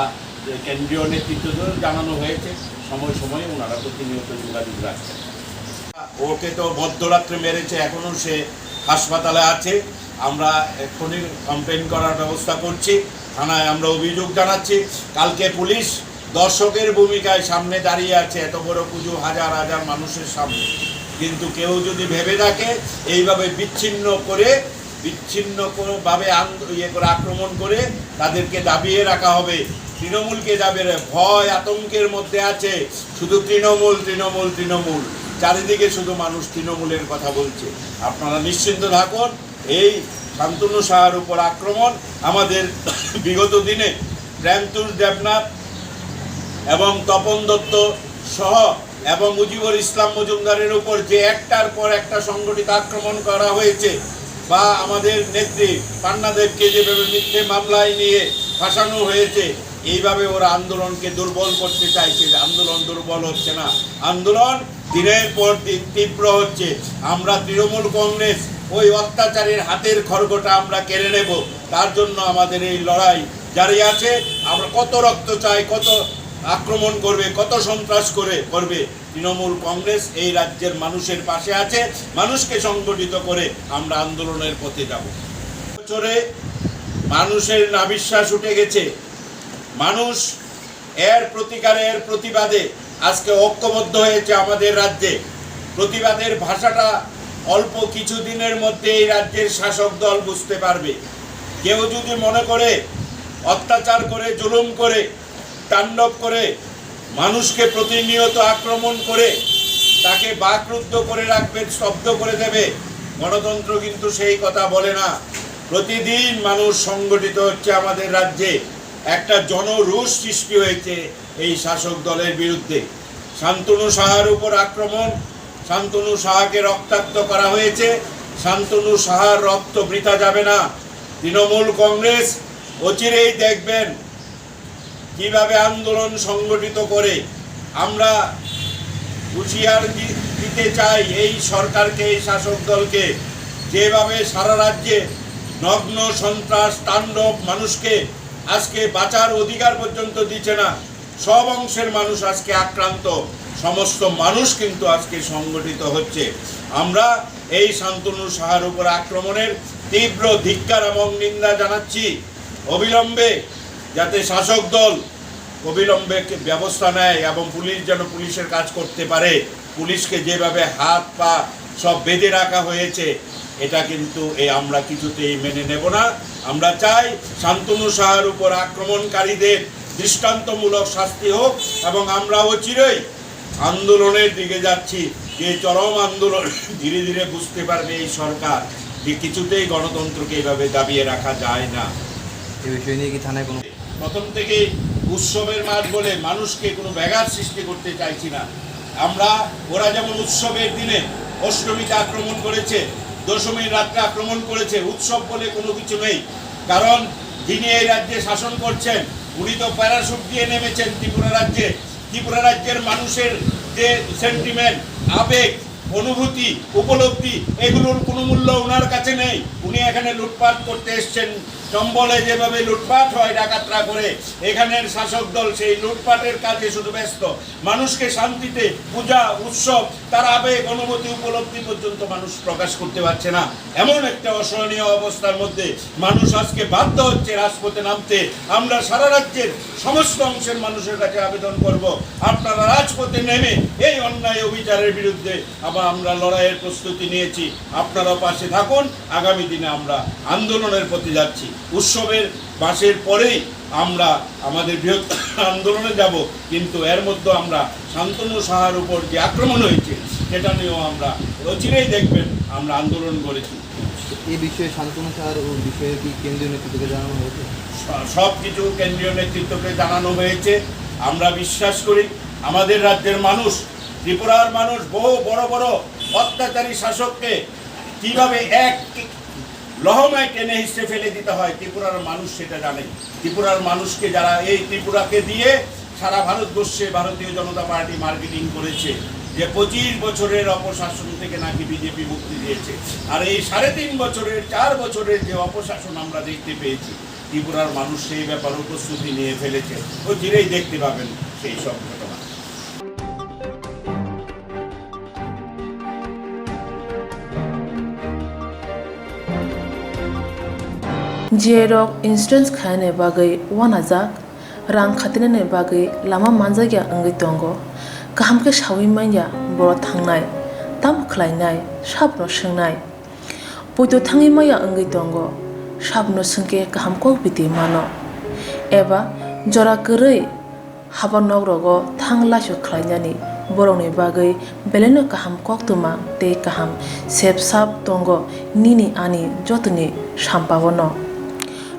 কেন্দ্রীয় নেতৃত্বদের জানানো হয়েছে। সময় সময়ে ওনারা প্রতিনিয়ত যোগাযোগ রাখছেন। ওকে তো মধ্যরাত্রে মেরেছে, এখনও সে হাসপাতালে আছে। আমরা এক্ষুনি কমপ্লেন করার ব্যবস্থা করছি, থানায় আমরা অভিযোগ জানাচ্ছি। কালকে পুলিশ দর্শকের ভূমিকায় সামনে দাঁড়িয়ে আছে এত বড় পুজো, হাজার হাজার মানুষের সামনে। কিন্তু কেউ যদি ভেবে থাকে এইভাবে বিচ্ছিন্নভাবে আক্রমণ করে তাদেরকে দাবিয়ে রাখা হবে, তৃণমূলকে দাবিয়ে, ভয় আতঙ্কের মধ্যে আছে শুধু তৃণমূল তৃণমূল তৃণমূল, চারিদিকে শুধু মানুষ তৃণমূলের কথা বলছে। আপনারা নিশ্চিন্ত থাকুন, এই শান্তনু সাহার উপর আক্রমণ আমাদের বিগত দিনে প্রেমতুল দেবনাথ এবং তপন দত্ত সহ এবং মুজিবুর ইসলাম মজুমদারের উপর যে একটার পর একটা সংগঠিত আক্রমণ করা হয়েছে, বা আমাদের নেত্রী পান্নাদেবকে যেভাবে মিথ্যে মামলায় নিয়ে ফাঁসানো হয়েছে, এইভাবে ওরা আন্দোলনকে দুর্বল করতে চাইছে। আন্দোলন দুর্বল হচ্ছে না, আন্দোলন দিনের পর দিন তীব্র হচ্ছে। আমরা তৃণমূল কংগ্রেস ওই অত্যাচারের হাতের খড়গটা আমরা কেড়ে নেব। তার জন্য আমাদের এই লড়াই জারি আছে। আমরা কত রক্ত চাই, কত আক্রমণ করবে, কত সন্ত্রাস করবে, তৃণমূল কংগ্রেস এই রাজ্যের মানুষের পাশে আছে। মানুষকে সংগঠিত করে আমরা আন্দোলনের পথে যাব। বছরে মানুষের নাবিশ্বাস উঠে গেছে। মানুষ এর প্রতিকারে, এর প্রতিবাদে আজকে ঐক্যবদ্ধ হয়েছে আমাদের রাজ্যে। প্রতিবাদের ভাষাটা অল্প কিছু দিনের মধ্যে এই রাজ্যের শাসক দল বুঝতে পারবে। কেউ যদি মনে করে অত্যাচার করে, জুলুম করে, তাণ্ডব করে, মানুষকে প্রতিনিয়ত আক্রমণ করে তাকে বাকরুদ্ধ করে রাখবে, স্তব্ধ করে দেবে, গণতন্ত্র কিন্তু সেই কথা বলে না। প্রতিদিন মানুষ সংগঠিত হচ্ছে আমাদের রাজ্যে। একটা জনরোষ সৃষ্টি হয়েছে এই শাসক দলের বিরুদ্ধে। শান্তনু সাহার উপর আক্রমণ, শান্তনু সাহাকে রক্তাক্ত করা হয়েছে। শান্তনু সাহার রক্ত বৃথা যাবে না। তৃণমূল কংগ্রেস অচিরেই দেখবেন কিভাবে আন্দোলন সংগঠিত করে। আমরা হুঁশিয়ার দিতে চাই এই সরকারকে, এই শাসক দলকে, যেভাবে সারা রাজ্যে নগ্ন সন্ত্রাস তাণ্ডব, মানুষকে আজকে বাঁচার অধিকার পর্যন্ত দিচ্ছে না। সব অংশের মানুষ আজকে আক্রান্ত, সমস্ত মানুষ কিন্তু আজকে সংগঠিত হচ্ছে। আমরা এই শান্তনু সাহার উপর আক্রমণের তীব্র ধিক্কার এবং নিন্দা জানাচ্ছি। অবিলম্বে যাতে শাসক দল অবিলম্বে ব্যবস্থা নেয় এবং পুলিশ যেন পুলিশের কাজ করতে পারে। পুলিশকে যেভাবে হাত পা সব বেঁধে রাখা হয়েছে, এটা কিন্তু আমরা কিছুতেই মেনে নেব না। আমরা চাই শান্তনু সাহার উপর আক্রমণকারীদের দৃষ্টান্তমূলক শাস্তি হোক, এবং আমরা অচিরেই আন্দোলনের দিকে যাচ্ছি। যে চরম আন্দোলন ধীরে ধীরে বুঝতে পারবে এই সরকার যে কিছুতেই গণতন্ত্রকে এভাবে দাবিয়ে রাখা যায় না। এই বিষয় নিয়ে কি থানায় কোনো প্রথম থেকেই উৎসবের মাস বলে মানুষকে কোনো ব্যাঘাত সৃষ্টি করতে চাইছি না আমরা। ওরা যেমন উৎসবের দিনে অষ্টমীতে আক্রমণ করেছে, দশমীর রাত্রে আক্রমণ করেছে, উৎসব বলে কোনো কিছু নেই। কারণ যিনি এই রাজ্যে শাসন করছেন উনি তো প্যারাশুট দিয়ে নেমেছেন ত্রিপুরা রাজ্যে। ত্রিপুরা রাজ্যের মানুষের যে সেন্টিমেন্ট, আবেগ, অনুভূতি, উপলব্ধি, এগুলোর কোনো মূল্য ওনার কাছে নেই। উনি এখানে লুটপাট করতে এসছেন। চম্বলে যেভাবে লুটপাট হয় ডাকাতরা করে, এখানের শাসক দল সেই লুটপাটের কাজে শুধু ব্যস্ত। মানুষকে শান্তিতে পূজা উৎসব, তার আবেগ অনুভূতি উপলব্ধি পর্যন্ত মানুষ প্রকাশ করতে পারছে না। এমন একটা অসহনীয় অবস্থার মধ্যে মানুষ আজকে বাধ্য হচ্ছে রাজপথে নামতে। আমরা সারা রাজ্যের সমস্ত অংশের মানুষের কাছে আবেদন করব, আপনারা রাজপথে নেমে এই অন্যায় অবিচারের বিরুদ্ধে আবার আমরা লড়াইয়ের প্রস্তুতি নিয়েছি। আপনারা পাশে থাকুন। আগামী দিনে আমরা আন্দোলনের প্রতি যাচ্ছি। উৎসবের মাসের পরেই আমরা আমাদের বৃহত্তর আন্দোলনে যাব, কিন্তু এর মধ্যে আমরা শান্তনু সাহার উপর যে আক্রমণ হয়েছে সেটা নিয়েও আমরা অচিরেই দেখবেন আমরা আন্দোলন করেছি। এই বিষয়ে শান্তনু সাহার বিষয়ে কি কেন্দ্রীয় নেতৃত্বকে জানানো হয়েছে? সব কিছু কেন্দ্রীয় নেতৃত্বকে জানানো হয়েছে। আমরা বিশ্বাস করি আমাদের রাজ্যের মানুষ, ত্রিপুরার মানুষ বহু বড় বড় অত্যাচারী শাসককে কিভাবে এক লহমায় টেনে হিসেবে ফেলে দিতে হয় ত্রিপুরার মানুষ সেটা জানে। ত্রিপুরার মানুষকে যারা এই ত্রিপুরাকে দিয়ে সারা ভারতবর্ষে ভারতীয় জনতা পার্টি মার্কেটিং করেছে যে 25 বছরের অপশাসন থেকে নাকি বিজেপি মুক্তি দিয়েছে, আর এই 3.5 বছরের 4 বছরের যে অপশাসন আমরা দেখতে পেয়েছি, ত্রিপুরার মানুষ সেই ব্যাপারে প্রস্তুতি নিয়ে ফেলেছে। ও চিরেই দেখতে পাবেন সেই সব ঘটনা। Jierok insurance khane bagai wanajak rang khatinane bagai lama manjagya angai tongo kaham ke shawi manya boro thangnai tam khlainai sabno swngnai poito thangi maya angai tongo sabno sungke kaham ko biti mano eba jora korei habanok rogo thangla shu khlainani boroni bagai beleno kaham koktwma tei kaham sepsap tongo nini ani jotoni sampawono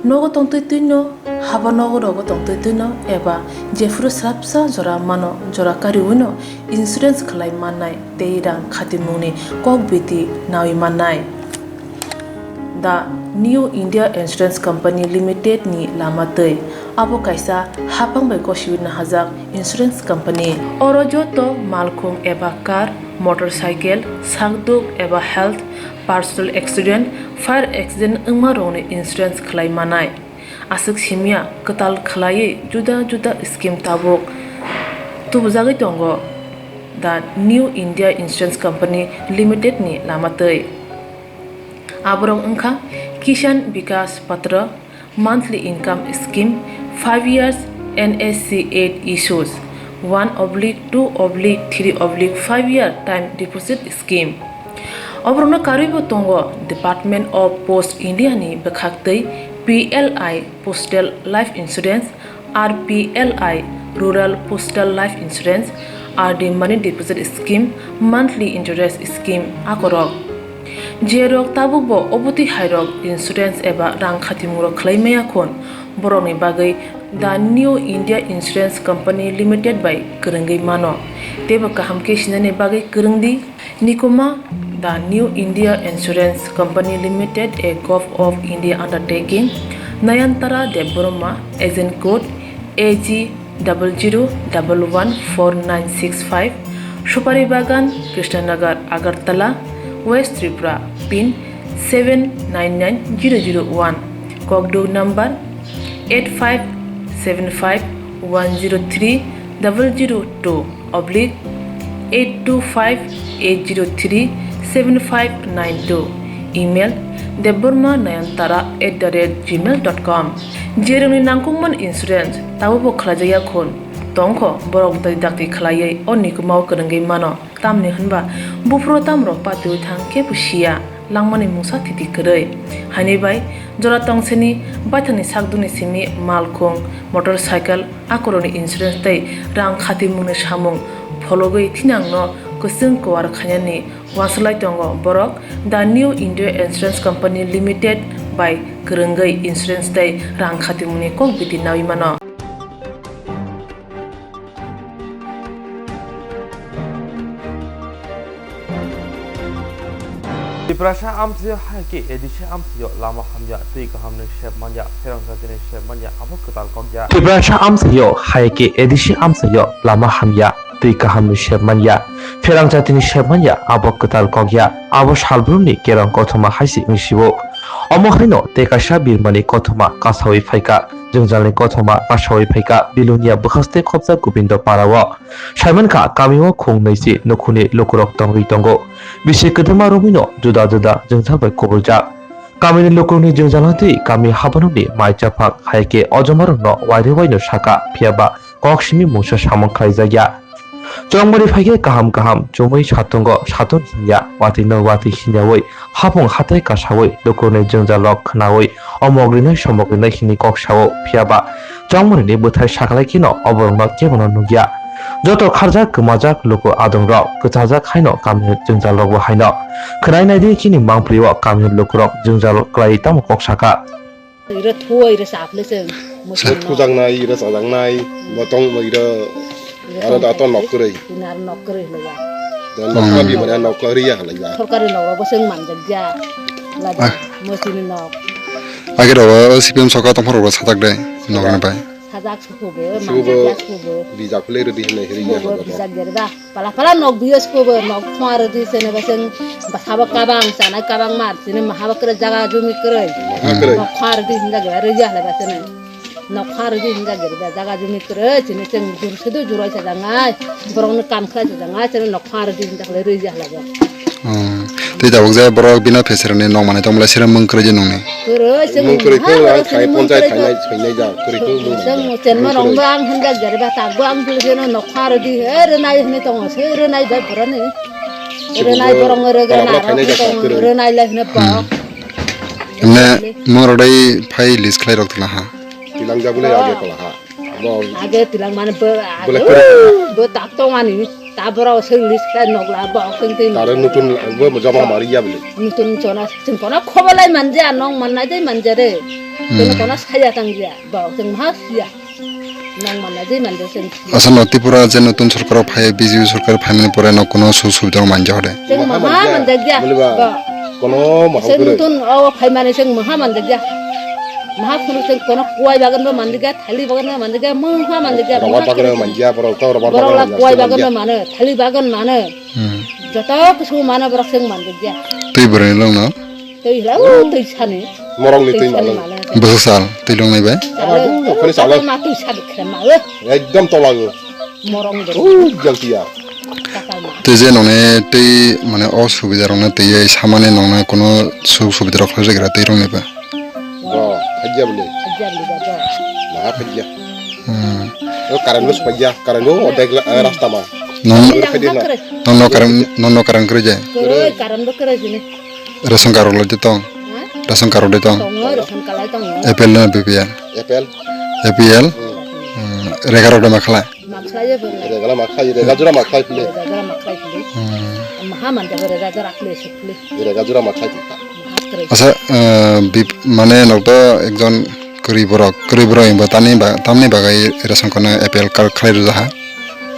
nogo tongtoi tuino haba nogo rogo tongtoi tuino eba jefuru srapsa jora mano jora kariwino insurance khlai mannai tei rang khatimuni kokbiti nawi mannai. The New India Insurance Company Limited ni lamatei abo kaisa hapang bai koshiwina hajak insurance company oro joto malkhung eba car motorcycle sakduk eba health personal accident fire accident ungma roni insurance khlai manai asuk simia katal khlai juda juda scheme tabok tubujagai tongo the New India Insurance Company Limited ni lamatei aborok ungkha Kisan Vikas Patra monthly income scheme 5 years NSC 8 issues 1/2/3/5 year time deposit scheme Obrona karibo tongo Department of Post India ni bekhaktei PLI Postal Life Insurance RPLI Rural Postal Life Insurance RD Money Deposit Scheme Monthly Interest Scheme akorok Jierok tabukbo obuti hairok insurance eba rang khatimuro khlaimaya khon boroni bagai the New India Insurance Company Limited by Kurungai mano teba kaham ke sinane bagai kurungdi nikoma the New India Insurance Company Limited a Gov of India undertaking Nayantara Deborma agent code AG 00114965 Supari Bagan Krishnanagar Agartala West Tripura pin 799001 Kokdo number 8575102825-825-803-7592 email debormanayantara@gmail.com jeroni nangkungman insurance tabo khlajaya khon tongkho borok dai dakti khlaiei onikumau kurungai mano tamni hanba bufro tamro patui thang ke pusia langmani musa thiti korei hani bai jora tongseni bathani sakduni simi malkhung motorcycle akoroni insurance tei rang khatimuni samung phologoi thinangno kusung kwar khanyani waslai tongo borok the New India Insurance Company Limited by kurungai insurance tei rang khatimuni kokbiti nawi mano Iprasha amsiyo haike edishe amsiyo lama hamya tui kahamne shep manja Swrangchati ni shep manja abok ketal kokya Iprasha amsiyo haike edishe amsiyo lama hamya tui kahamne shep manja Swrangchati ni shep manja abok ketal kokya abo salbrumni kerang Koktwma haisi ngsibo Omohaino tekasha birmani Koktwma kasawi phaika Jungjalni Koktwma kasawi phaika bilunia bukhaste khopsa Gobindo parawo Saimanka kamiwo khongnaisi nukhuni lukurok tongri tongo bisi kedema romino juda juda jungjalbai kobuljak kamini lukurni jungjalati kami habanoni maichaphak haike ojomarno wairi waino saka phiaba koksimi mungsa samang khaijagya Chongmari phaike kaham kaham chomai satongo saton hinya wati no wati hinyawoi hapong hatai kasawoi lukurni jungjalok khnawoi omogrinai somogrinai hini koksawo phiaba chongmari ni buthai saklaikino oborno kebono nugya Joto kharjak kemajak loko adongrok kechajak haino kami jungjalok bo haino khnai naidi kini mangpriwo kami lukurok jungjalok klai tamo koksaka ira thuai ira saple se kujang nai ira sajang nai motong ira ara da ton nokre inar nokre lega dan nokra bi mane nokri ya lega सरकारी नौरा बसंग मानजग्या लादा मसिन नौक age ro sipem soka tomhor ro satak dai nokna pai साजाक सुखोबे मानजग्या सुखोबे bija khule ro di ne hiri ya bija gerda pala pala nok bios kobe nok khwar di sene baseng basaba kabang sana kabang mar sine mahabakra jaga jumi kre nok khwar di hinga gera reja la basene nok khwar di hinga gerda jaga jumi kre sine seng jur sedo jurai sajangai borong kam kha sajangai sine nok khwar di hinga le reja la ba tei jabok jai borok bina feserne nong mane tomla siram mungkre je nongne mungkre ko khai ponjai thainai chainai ja kri ko seng chen ma rong bang hinga gerba ta bang ju jeno nok khwar di er nai hne tong se er nai ba borane er nai borong er er nai la hne pa ne morodai phai lis khlai rok tla ha tilang ja bule age kala ha age tilang mane be ta tong ani ta boro se lis khlai nok la ba kheng tin tare nutun bo jama maria bule nutun chona chingkona khobalai manja nong manai dei manja re ten kona saya tangja ba teng ma sia nong manai dei manja sen asan Tripura je nutun sarkar phai biju sarkar phaimani pore no kono susubidar manja hore teng ma manja gya ba kono sen nutun o phaimani seng ma manja gya महापुरुष कोन कुआई बागान में मंदिगा थाली बागान में मंदिगा महा मंदिगा रवा बागान में मंदिया बरो तो रवा बागान कुआई बागान में माने थाली बागान माने जता कुछ माने बरसंग मंदिगा तै बरे लं न तै लाउ तै छाने मरंग नि तै माले बससाल तै लं नै बे खनि साल मा तै छाद खेमाले एकदम तलागो मरंग ओ जल्तिया तै जे नने तै माने असुबिदा रंना तै सामाने नंना कोनो सुबिदा रखले जगरा तै रंने बे Aja boleh. Aja boleh. Nah, aja. Karan lu supaya karan lu ada rasta mah. Nono karan kerja. Karan lu kerja ni. Rasang karo lo ditong. Rasang karo ditong. Rasang kalai tong. EPL na BPL. EPL. Regara udah maklai. Maklai je boleh. Regara maklai. Regara maklai pilih. Regara maklai pilih. Mahaman jaga regara akli sekli. Regara maklai kita. Asa mane nokto ekjon koriborok imba tamni bagai rasang kono EPL kal khlai rujaha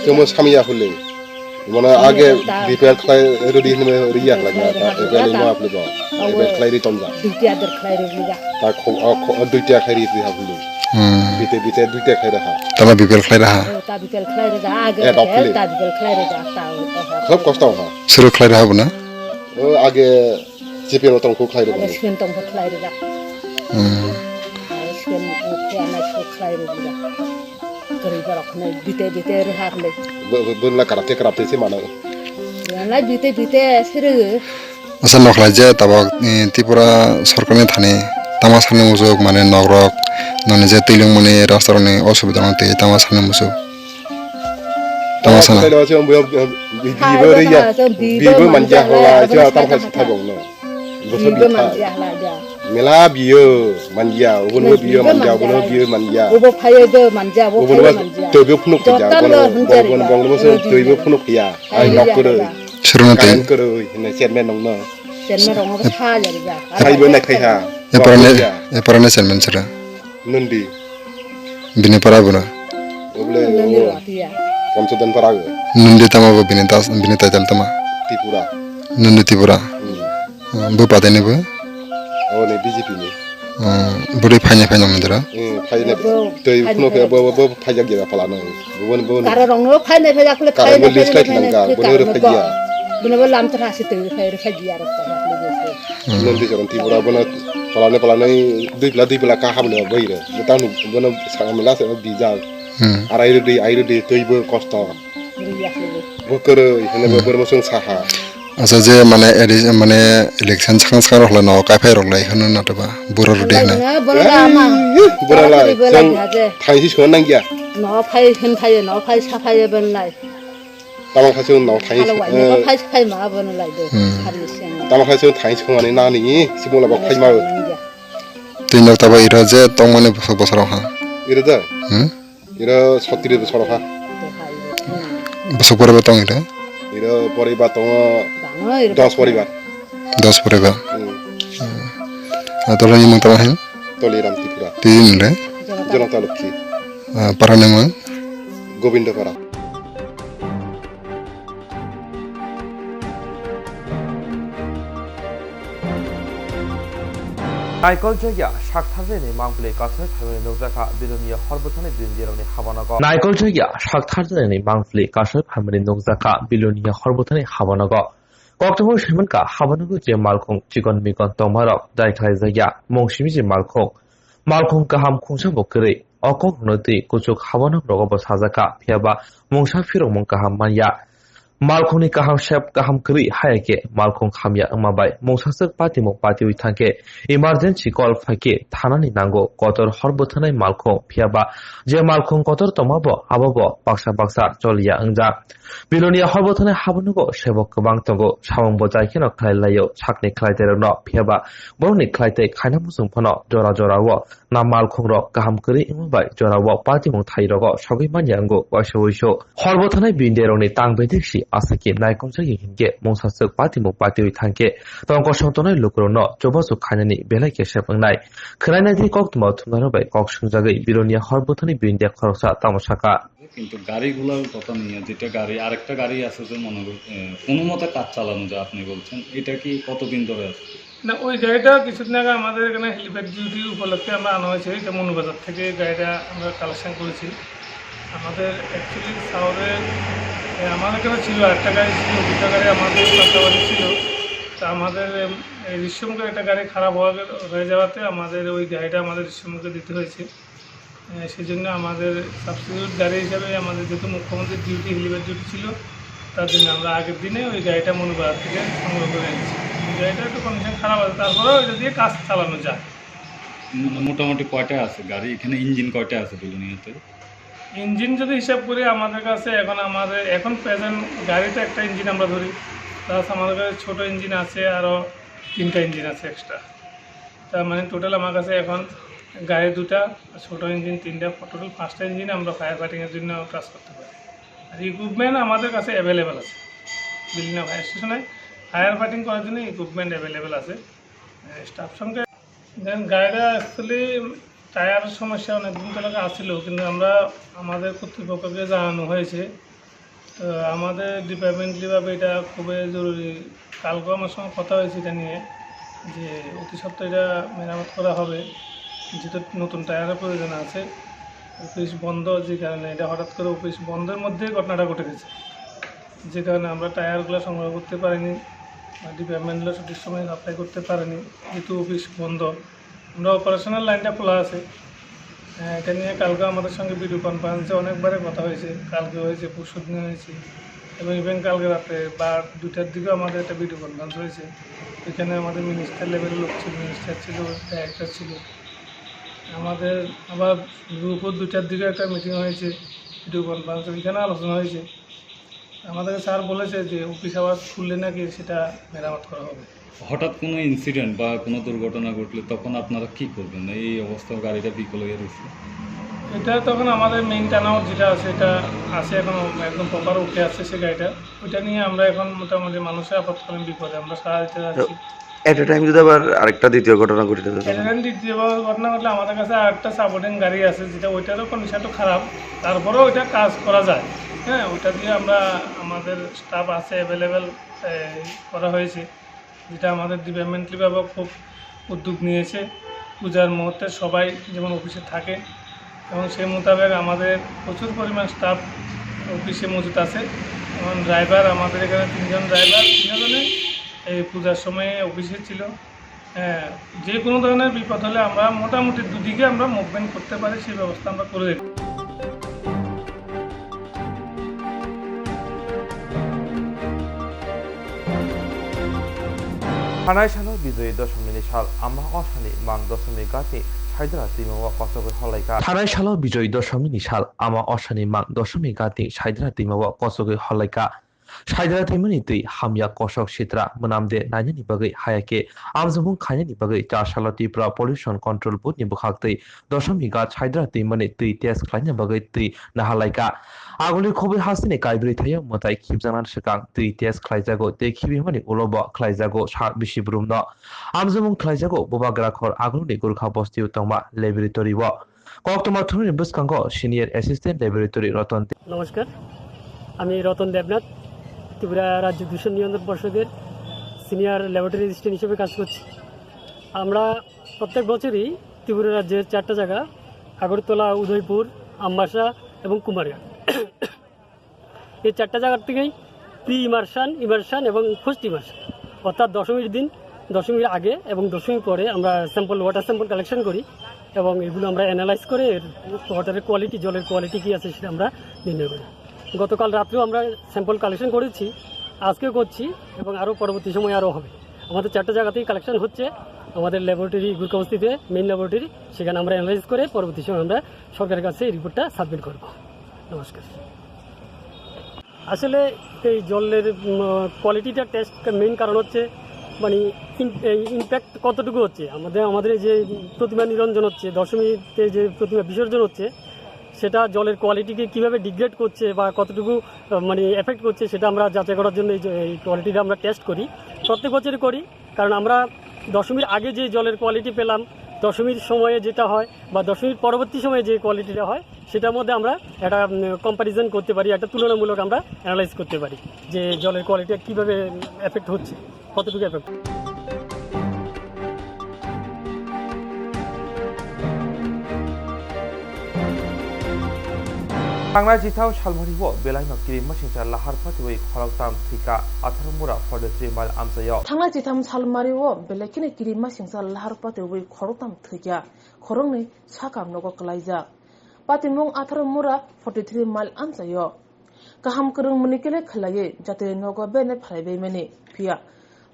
kemo samiya hule mana age BPL khlai rudi hne riya laga EPL ma apli ba EPL khlai ri tomja dutia der khlai ri liga ta dutia khlai ri ha hule bite dutia khlai raha tama BPL khlai raha ta BPL khlai ri da age ta BPL khlai ri da ta khab kosta ha suru khlai raha buna age Siapa tong ko khlai ro ba siapa tong ko khlai ro ba siapa ko ana ko khlai ro ba kari barok ne bite ro ha le bunla karate se mana la bite sere asal nokla je tabak Tripura sarkarni thane tamasane mujok mane nogrok none je tilung mane rastarone osubida nate tamasane mujok tamasana bibo manja hola jo tam khas thabong no bibo manja la ja mela biyo manja ubo biyo manja ubo phaye de manja ubo phaye manja tebe phunuk ja bong mo se tebe phunuk ya ai nok kore suruna te kore ne chairman nong no pha ja ja khai bo na khai ha e parane chairman sera nundi bine para bona oble nundi ratia Kamsudan parago nundi tama bo bine dal tama Tripura nundi Tripura बोपादैनोबो औ नै BJP नि बोरै फाइनाय मोनदोरा फाइनाय दै फुनोफे बो Pfizer गिरा फालानो बुन Karo rongno phai ne phai akle phai Karo ne mo list phai kai ne tilanga, phai bono ne refajia. Bener lam terasi tu phai dia rak ta akle bese. nanti jalan tibura bono palane दै बेला का हाबनो बैरे दा नु बोनो सामला से बिजा आइरो दै दैबो कष्ट Ri akle. बोकरो हेनेबो बोरमोसों साहा आसा जे माने इलेक्शन सांसा रखला न काफे रखलाय होनो नाटबा बर' रुदे होनाय Bola ama. बोरालाय bola जों aja. थाइसि सोन Nangia No phai hin phai no phai sa phai ben lai. तामाखासो उनाव थाइसि Kalau wai no phai phai ma ben lai de. Hari siang. तामाखासो थाइसि खोमाने नानि सिबोलाबा फाइमा तिनर तबा इरा जे तंमाने बसराव हा इरो दा इरो 36 बसराव हा बसक परबा तंग इरा इरो परिबा तंग 10 परिबा 10 परबा तोलानि मत माहेन तलिराम तिफुरा तिनले जनता लक्ष्मी पारानेम गोविंदपारा नायकल जायगा शाखथारजेनि मांप्ले कासै थाइमे नौजाखा बिलोनिया हरबथानि बिनजेरावनि हाबानग नायकल जायगा शाखथारजेनि मांप्ले कासै फामनि नौजाखा Belonia हरबथानि हाबानग Koktwma Shimanka Habanagu Je Malkong Chigon Mikon Tomarok Daiklai Zaya Mongshimi Je Malkong Kaham Kungsha Bokere Okok Noti Kuchuk Habanok Rogobo Hazaka Piaba Mongsha Firong Monkaham Manya Malkoni Kaham Shep Kaham Kri Hayake Malkong Hamya Amabai Mongsasuk Patimo Pati Witanke Emergency Call Fake Tanani Nango Kotor Horbotanai Malkong Piaba Je Malkong Kotor Tomabo Ababo Baksa Cholia Angja Bilonia Horbotanai Habanugo Shebok Bangtongo Shawang Bojai Kino Klailayo Chakni Klaitero no Piaba Borni Klaite Kainamusung Pono Jora Wo Na Malkong Ro Kaham Kri Imabai Jora Wo Patimo Tairogo Shogi Manyango Washo Horbotanai Binderoni Tangbedixi Asaki Naikonjagi Hinge Mongsasuk Patimo Pati Witanke Tongo Shontonai Lukrono Jobasu Kanani Belake Shepangnai Kranadi Koktwma Tunarobai Kokshungjagi Bilonia Horbotanai Binde Khorsa Tamashaka কিন্তু গাড়িগুলোর কথা নিয়ে যেটা গাড়ি আরেকটা গাড়ি আছে যে মনে কোনো মতে কাজ চালানো যায় আপনি বলছেন এটা কি কতদিন ধরে আছে না ওই গাড়িটা কিছুদিন আগে আমাদের এখানে হেলিপ্যাড ডিউটি উপলক্ষে আমরা আনা হয়েছে এটা মনুবাজার থেকে গাড়িটা আমরা কালেকশন করেছি আমাদের অ্যাকচুয়ালি শহরে আমাদের এখানে ছিল একটা গাড়ি ছিল দুটো গাড়ি আমাদের পাশাপাশি ছিল তা আমাদের ঋষ্যমুখে একটা গাড়ি খারাপ হয়ে যাওয়াতে আমাদের ওই গাড়িটা আমাদের ঋষ্যমুখে দিতে হয়েছে সেই জন্য আমাদের সাবস্টিটিউট গাড়ি হিসাবে আমাদের যেহেতু মুখ্যমন্ত্রীর ডিউটি হেলিপ্যাড ডিউটি ছিল তার জন্য আমরা আগের দিনে ওই গাড়িটা মনুবাজার থেকে সংগ্রহ করে এনেছি গাড়িটা একটু কন্ডিশন খারাপ আছে তারপরেও এটা দিয়ে কাজ চালানো যায় মোটামুটি কয়টা আছে গাড়ি এখানে ইঞ্জিন কয়টা আছে বিলোনিয়াতে ইঞ্জিন যদি হিসাব করি আমাদের কাছে এখন প্রেজেন্ট গাড়িতে একটা ইঞ্জিন আমরা ধরি প্লাস আমাদের কাছে ছোটো ইঞ্জিন আছে আরও 3টা ইঞ্জিন আছে এক্সট্রা তার মানে টোটাল আমার কাছে এখন গাড়ি 2টা ছোটো ইঞ্জিন 3টা টোটাল 5টা ইঞ্জিন আমরা ফায়ার ফাইটিংয়ের জন্য কাজ করতে পারি আর ইকুইপমেন্ট আমাদের কাছে অ্যাভেলেবেল আছে বিলিনা ফায়ার স্টেশনে ফায়ার ফাইটিং করার জন্য ইকুইপমেন্ট অ্যাভেলেবেল আছে স্টাফ সঙ্গে দেন গাড়িটা অ্যাকচুয়ালি টায়ার সমস্যা অনেকদিন থেকে আসছিল কিন্তু আমরা আমাদের কর্তৃপক্ষকে জানানো হয়েছে তো আমাদের ডিপার্টমেন্টলিভাবে এটা খুবই জরুরি কালকেও আমার সঙ্গে কথা হয়েছে এটা নিয়ে যে অতি সত্ত্বর এটা মেরামত করা হবে যেহেতু নতুন টায়ারের প্রয়োজন আছে অফিস বন্ধ যে কারণে এটা হঠাৎ করে অফিস বন্ধের মধ্যে ঘটনাটা ঘটে গেছে যে কারণে আমরা টায়ারগুলো সংগ্রহ করতে পারিনি বা ডিপার্টমেন্টগুলো সঠিক সময় সাপ্লাই করতে পারিনি যেহেতু অফিস বন্ধ আমরা অপারেশনাল লাইনটা খোলা আছে এটা নিয়ে কালকে আমাদের সঙ্গে ভিডিও কনফারেন্সে অনেকবারে কথা হয়েছে কালকে হয়েছে পরশু দিনে হয়েছে এবং ইভেন কালকে রাতে বা 2টার দিকেও আমাদের একটা ভিডিও কনফারেন্স হয়েছে এখানে আমাদের মিনিস্টার লেভেলের লোক ছিল মিনিস্টার ছিল ডাইরেক্টর ছিল আমাদের আবার দুপুর 2টার দিকে একটা মিটিং হয়েছে ভিডিও কনফারেন্স এখানে আলোচনা হয়েছে আমাদের স্যার বলেছে যে অফিস আবার খুললে নাকি সেটা মেরামত করা হবে হঠাৎ কোনো ইনসিডেন্ট বা কোনো দুর্ঘটনা ঘটলে তখন আপনারা কি করবেন এই অবস্থায় গাড়িটা বিকল হয়ে রয়েছে এটা তখন আমাদের মেইন টার্নআউট যেটা আছে এটা আছে এখন একদম প্রপার উঠে আসছে সে গাড়িটা ওইটা নিয়ে আমরা এখন মোটামুটি মানুষের আপৎকালীন বিপদে আমরা সারা দিতে যাচ্ছি এট এ টাইম যদি আবার আরেকটা দ্বিতীয় ঘটনা ঘটে দ্বিতীয় ঘটনা ঘটলে আমাদের কাছে আরেকটা সাপোর্টিং গাড়ি আছে যেটা ওইটারও কন্ডিশনটা খারাপ তারপরেও ওইটা কাজ করা যায় হ্যাঁ ওইটা দিয়ে আমরা আমাদের স্টাফ আছে অ্যাভেলেবেল করা হয়েছে যেটা আমাদের ডিপার্টমেন্টালিভাবে খুব উদ্যোগ নিয়েছে। পূজার মুহূর্তে সবাই যেমন অফিসে থাকে এবং সেই মোতাবেক আমাদের প্রচুর পরিমাণ স্টাফ অফিসে মজুত আছে। এবং ড্রাইভার আমাদের এখানে 3 জন ড্রাইভার, 3জনে এই পূজার সময়ে অফিসে ছিল। যে কোনো ধরনের বিপদ হলে আমরা মোটামুটি দুদিকে আমরা মুভমেন্ট করতে পারি, সেই ব্যবস্থা আমরা করে দিই। থানায় সালো বিজয়ী দশমী সাল আমা অশানি মান দশমী গাতি সাইদ্রা তিমাওয়া কসগৈ হলাইকা থানায় সালো বিজয়ী দশমী সাল আমা অশানি মান দশমী গাতি সাইদ্রা তিমাওয়া কসগৈ হলাইকা সাইদ্রা তিমানি তুই হামিয়া কসক সিত্রা মনামদে নাইনি বাগৈ হায়াকে আমজবুং খাইনি বাগৈ 4 সাল ত্রিপুরা পলিউশন কন্ট্রোল বোর্ড नि বুখাকতৈ দশমী গাত সাইদ্রা তিমানি তুই টেস্ট খাইনি বাগৈ তুই নাহালাইকা আগলি খবি হাসিনে কাইব্রি থাयो মতাই খিবজানান সিকাং তুই টেস্ট খাইজাগো তে খিবিমানি উলব খাইজাগো সা বিশি ব্রুমন আমজবুং খাইজাগো বুবাগ্রাখর আগলনি গুরখা বস্তি উতংমা ল্যাবরেটরি व कोक्टमा थुनि बुस्कांगो सिनियर असिस्टेंट ল্যাবরেটরি রতন। নমস্কার, আমি রতন দেবনাথ, ত্রিপুরা রাজ্য দূষণ নিয়ন্ত্রণ পর্ষদের সিনিয়র ল্যাবরেটরি অ্যাসিস্ট্যান্ট হিসেবে কাজ করছি। আমরা প্রত্যেক বছরই ত্রিপুরা রাজ্যের 4টা জায়গা আগরতলা, উদয়পুর, আমবাসা এবং কুমারঘাট, এই 4টা জায়গার থেকেই প্রি ইমার্শন এবং পোস্ট ইমার্শন অর্থাৎ দশমীর দিন, দশমীর আগে এবং দশমীর পরে আমরা ওয়াটার স্যাম্পল কালেকশন করি এবং এগুলো আমরা অ্যানালাইজ করে ওয়াটারের কোয়ালিটি, জলের কোয়ালিটি কী আছে সেটা আমরা নির্ণয় করি। গতকাল রাত্রেও আমরা স্যাম্পল কালেকশন করেছি, আজকেও করছি এবং আরও পরবর্তী সময় আরও হবে। আমাদের 4টা জায়গাতেই কালেকশন হচ্ছে। আমাদের ল্যাবরেটরি গুরকাবস্তিতে মেইন ল্যাবরেটরি, সেখানে আমরা অ্যানালাইজ করে পরবর্তী সময় আমরা সরকারের কাছে এই রিপোর্টটা সাবমিট করব। নমস্কার। আসলে এই জলের কোয়ালিটিটা টেস্ট মেইন কারণ হচ্ছে মানে ইম্প্যাক্ট কতটুকু হচ্ছে। আমাদের যে প্রতিমা নিরঞ্জন হচ্ছে, দশমীতে যে প্রতিমা বিসর্জন হচ্ছে, সেটা জলের কোয়ালিটিকে কীভাবে ডিগ্রেড করছে বা কতটুকু মানে এফেক্ট করছে সেটা আমরা যাচাই করার জন্য এই কোয়ালিটিটা আমরা টেস্ট করি, প্রত্যেক বছরই করি। কারণ আমরা দশমীর আগে যে জলের কোয়ালিটি পেলাম, দশমীর সময়ে যেটা হয় বা দশমীর পরবর্তী সময়ে যে কোয়ালিটিটা হয়, সেটার মধ্যে আমরা একটা কম্প্যারিজন করতে পারি, একটা তুলনামূলক আমরা অ্যানালাইজ করতে পারি যে জলের কোয়ালিটি কীভাবে এফেক্ট হচ্ছে, কতটুকু এফেক্ট। थांनाय जिथाव सालमारिव बेलाइमा किरिमा सिंसा लाहार फातिवै खरगताम थिका 18 मुरा 43 माइल आमसायाव थांनाय जिथाम सालमारिव बेलाइकिनि किरिमा सिंसा लाहार फातिवै खरगताम थिका खरंनि साकाम नगो कलाइजा पातिमुं 18 मुरा 43 माइल आमसायाव गाहाम करं मुनिकेले खलायै जाते नगो बेने फाइबैमेनि फिया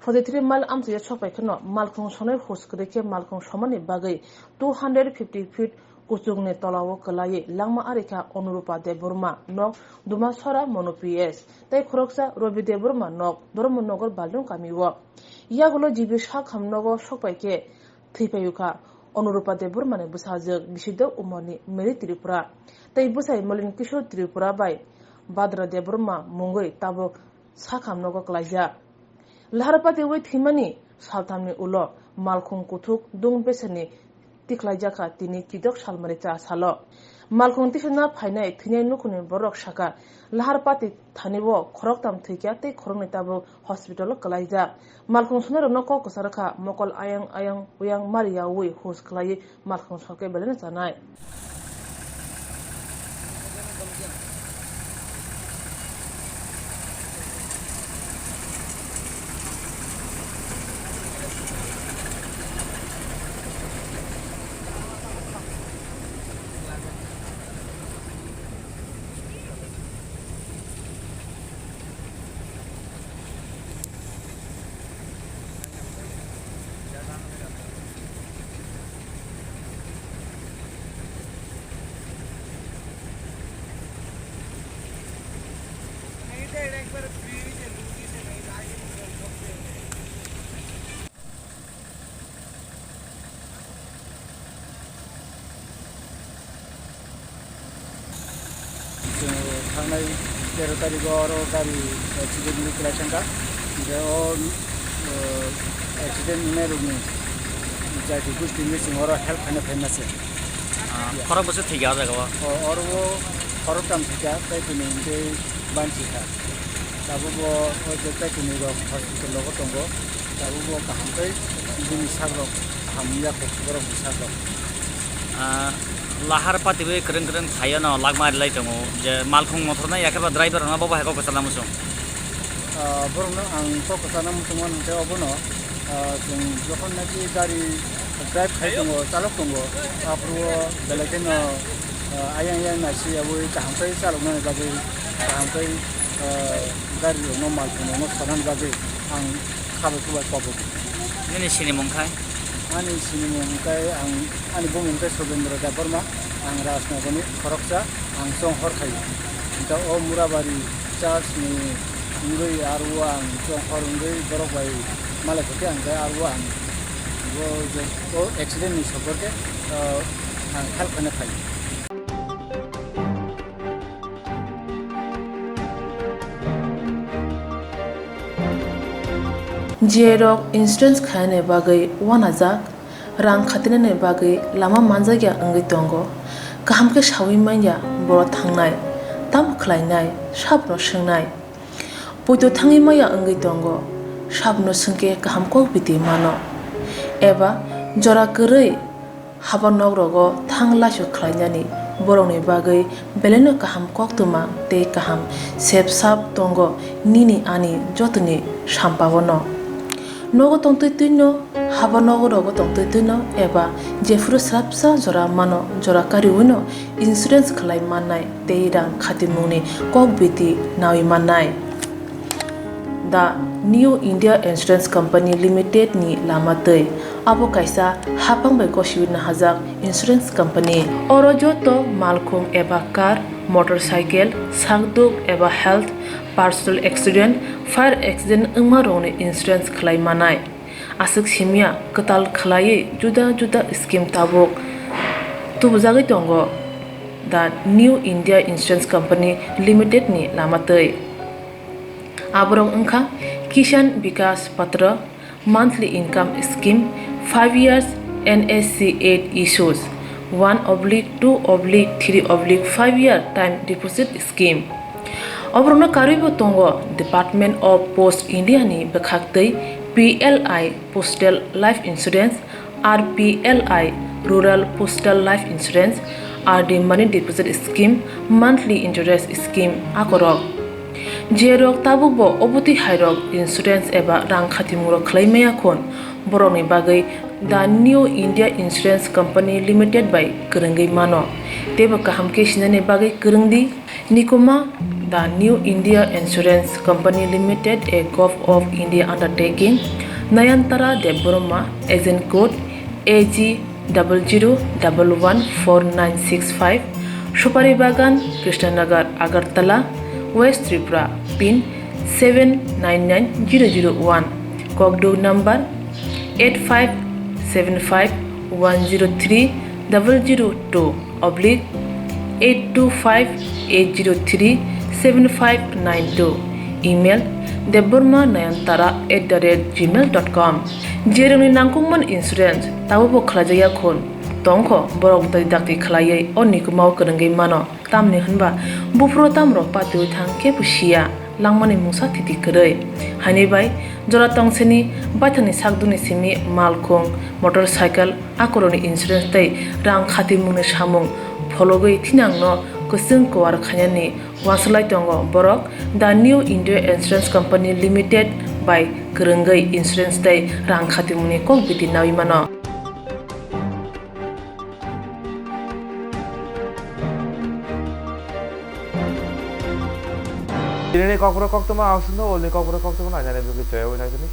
43 माइल आमसाया सपायखनो मालखं सनै होसकरेके मालखं समानि बागै 250 फीट कुचुंगने तलाव कलाये लांमा आरिका अनुरूपा देबुरमा नक दुमा सरा मनो पीएस तै खरकसा रवि देबुरमा नक धर्मनगर बालुं कामिव यागुलो जिबि साखाम नगो सपायके थैपायुका अनुरूपा देबुरमाने बुसाजोग बिसिद उमरनि मेरि त्रिपुरा तै बुसाय मलिन किशोर त्रिपुरा बाय बाद्रा देबुरमा मुंगै ताबो साखाम नगो कलाइजा लाहारपाते वै थैमानि सालथामनि उलो मालखं कुथुक दुं बेसेनि तिख्लाइजाखा तिनि किदक सालमारि चा सालो मालखं तिसना फाइनाय थैनाय नुखुनि बरक साका लाहारपाति थानिबो खरकताम थैक्या तै खरंनि ताबो हस्पिटाल कलाइजा मालखं सुनारनो ककसरखा मकल आयं उयां मारिया वै होस खलायै मालखं सके बेलेन जानाय थांनाय 13 तारिखाव गारि एक्सिडेन्टनि क्लाइसांगा बेयाव एक्सिडेन्ट नुनाय रोगनि जायखि गुस्टिनि सिङाव हेल्प खाने फेमस है खरब बसे थैया जागा और वो खरबताम थैया ताइपनि बे बानसिखा दाबो वो जेताइपनि हस्पिटालाव दंगो दाबो गाहामखै जोंनि साग्रब हामिया कक्सबरक साग्रब lahar pati be keren keren thaya no lagmar lai tongo je malkhung motor na yakaba driver na baba heko kasala musung borno ang to kasana musuman te obono जों जखन नाकि गारि ड्राइभ खालामो चालक दङ आफोरो बेलेगनो आयां नासि अब गाहामखै चालकनानै बागै गाहामखै गारि नर्माल दङ सानानै बागै आं खाबायखौबाय पाबो nini sini mongkai ani sini mongkai ang ani bumungkai Swrangchati dabarma ang rasnagoni khoroksa ang song horkai da o murabari church ni ngai aru ang song horungai borokbai malah kita angkai aruan, वो accident नहीं सफर के help करने खाई जेरक insurance खाने बागै वानाजाक रां खातिने बागै लामा मानजागिया अंगै दंगो गाहाम के सावि माइया बर थांनाय ताम खलायनाय साबनो सोंनाय बयदो थाङै माइया अंगै दंगो साबनो सोंके गाहामखौ बिदि मानो एबा जरा गोरै हाबा नगरगो थांलासो खलायनानै बरंनि बागै बेलेनो गाहाम कोक्तमा ते गाहाम सेब साब दंगो निनि आनि जतनि सामपावनो नगो तंतैनो हाबा नगरगो तंतैनो एबा जेफुरु स्राबसा जरा मानो जरा कारिउनो इंश्योरेंस खलाय माननाय ते रां खातिमुनि कोक बिदि नावि माननाय दा new India insurance company limited नि लामातै abo kaisa hapang bai kosiwina hajak insurance company oro joto malkhung eba car motorcycle sakduk eba health personal accident fire accident ungma rone insurance khlai manai asuk simia katal khlai juda juda scheme tabok tubujagai tongo the new india insurance company limited ni lamatei aborong ungkha kisan vikas patra monthly income scheme 5 years NSC 8 issues 1/2/3/5 year time deposit scheme obrona karibo tongo Department of Post India ni bekhaktei PLI Postal Life Insurance RPLI Rural Postal Life Insurance RD Money Deposit Scheme Monthly Interest Scheme akorok jerok tabukbo obuti hairok insurance eba rang khatimuro khlaimaya khon boroni bagai the new india insurance company limited by kerengai mano teba kahamke sinane bagai kerengdi nikoma the new india insurance company limited a gov of india undertaking nayantara deborma agent code AG 00114965 Supari Bagan Krishnanagar Agartala West Tripura pin 799001 Kokdo number 8575102825-825-803-7592 email deborma9antara@gmail.com jeremni nangkungman insurance tabo khlajaya khon tongkho borok dai dakti khlaiye onikumau kerengai mano tamni hanba bufro tamro patui thangke pusia langmani musa titi kerei hani bai jora tongseni bathani sakduni simi malkhung motorcycle akoroni insurance tai rang khati mune samung phologoi thinangno kusung kwar khanyani waslai tongo borok the new india insurance company limited by kerengai insurance tai rang khati mune kok biti nawi mano Ini Kokborok Koktwma ausno oleh Kokborok Koktwma nanya lebih kecewa dengan ini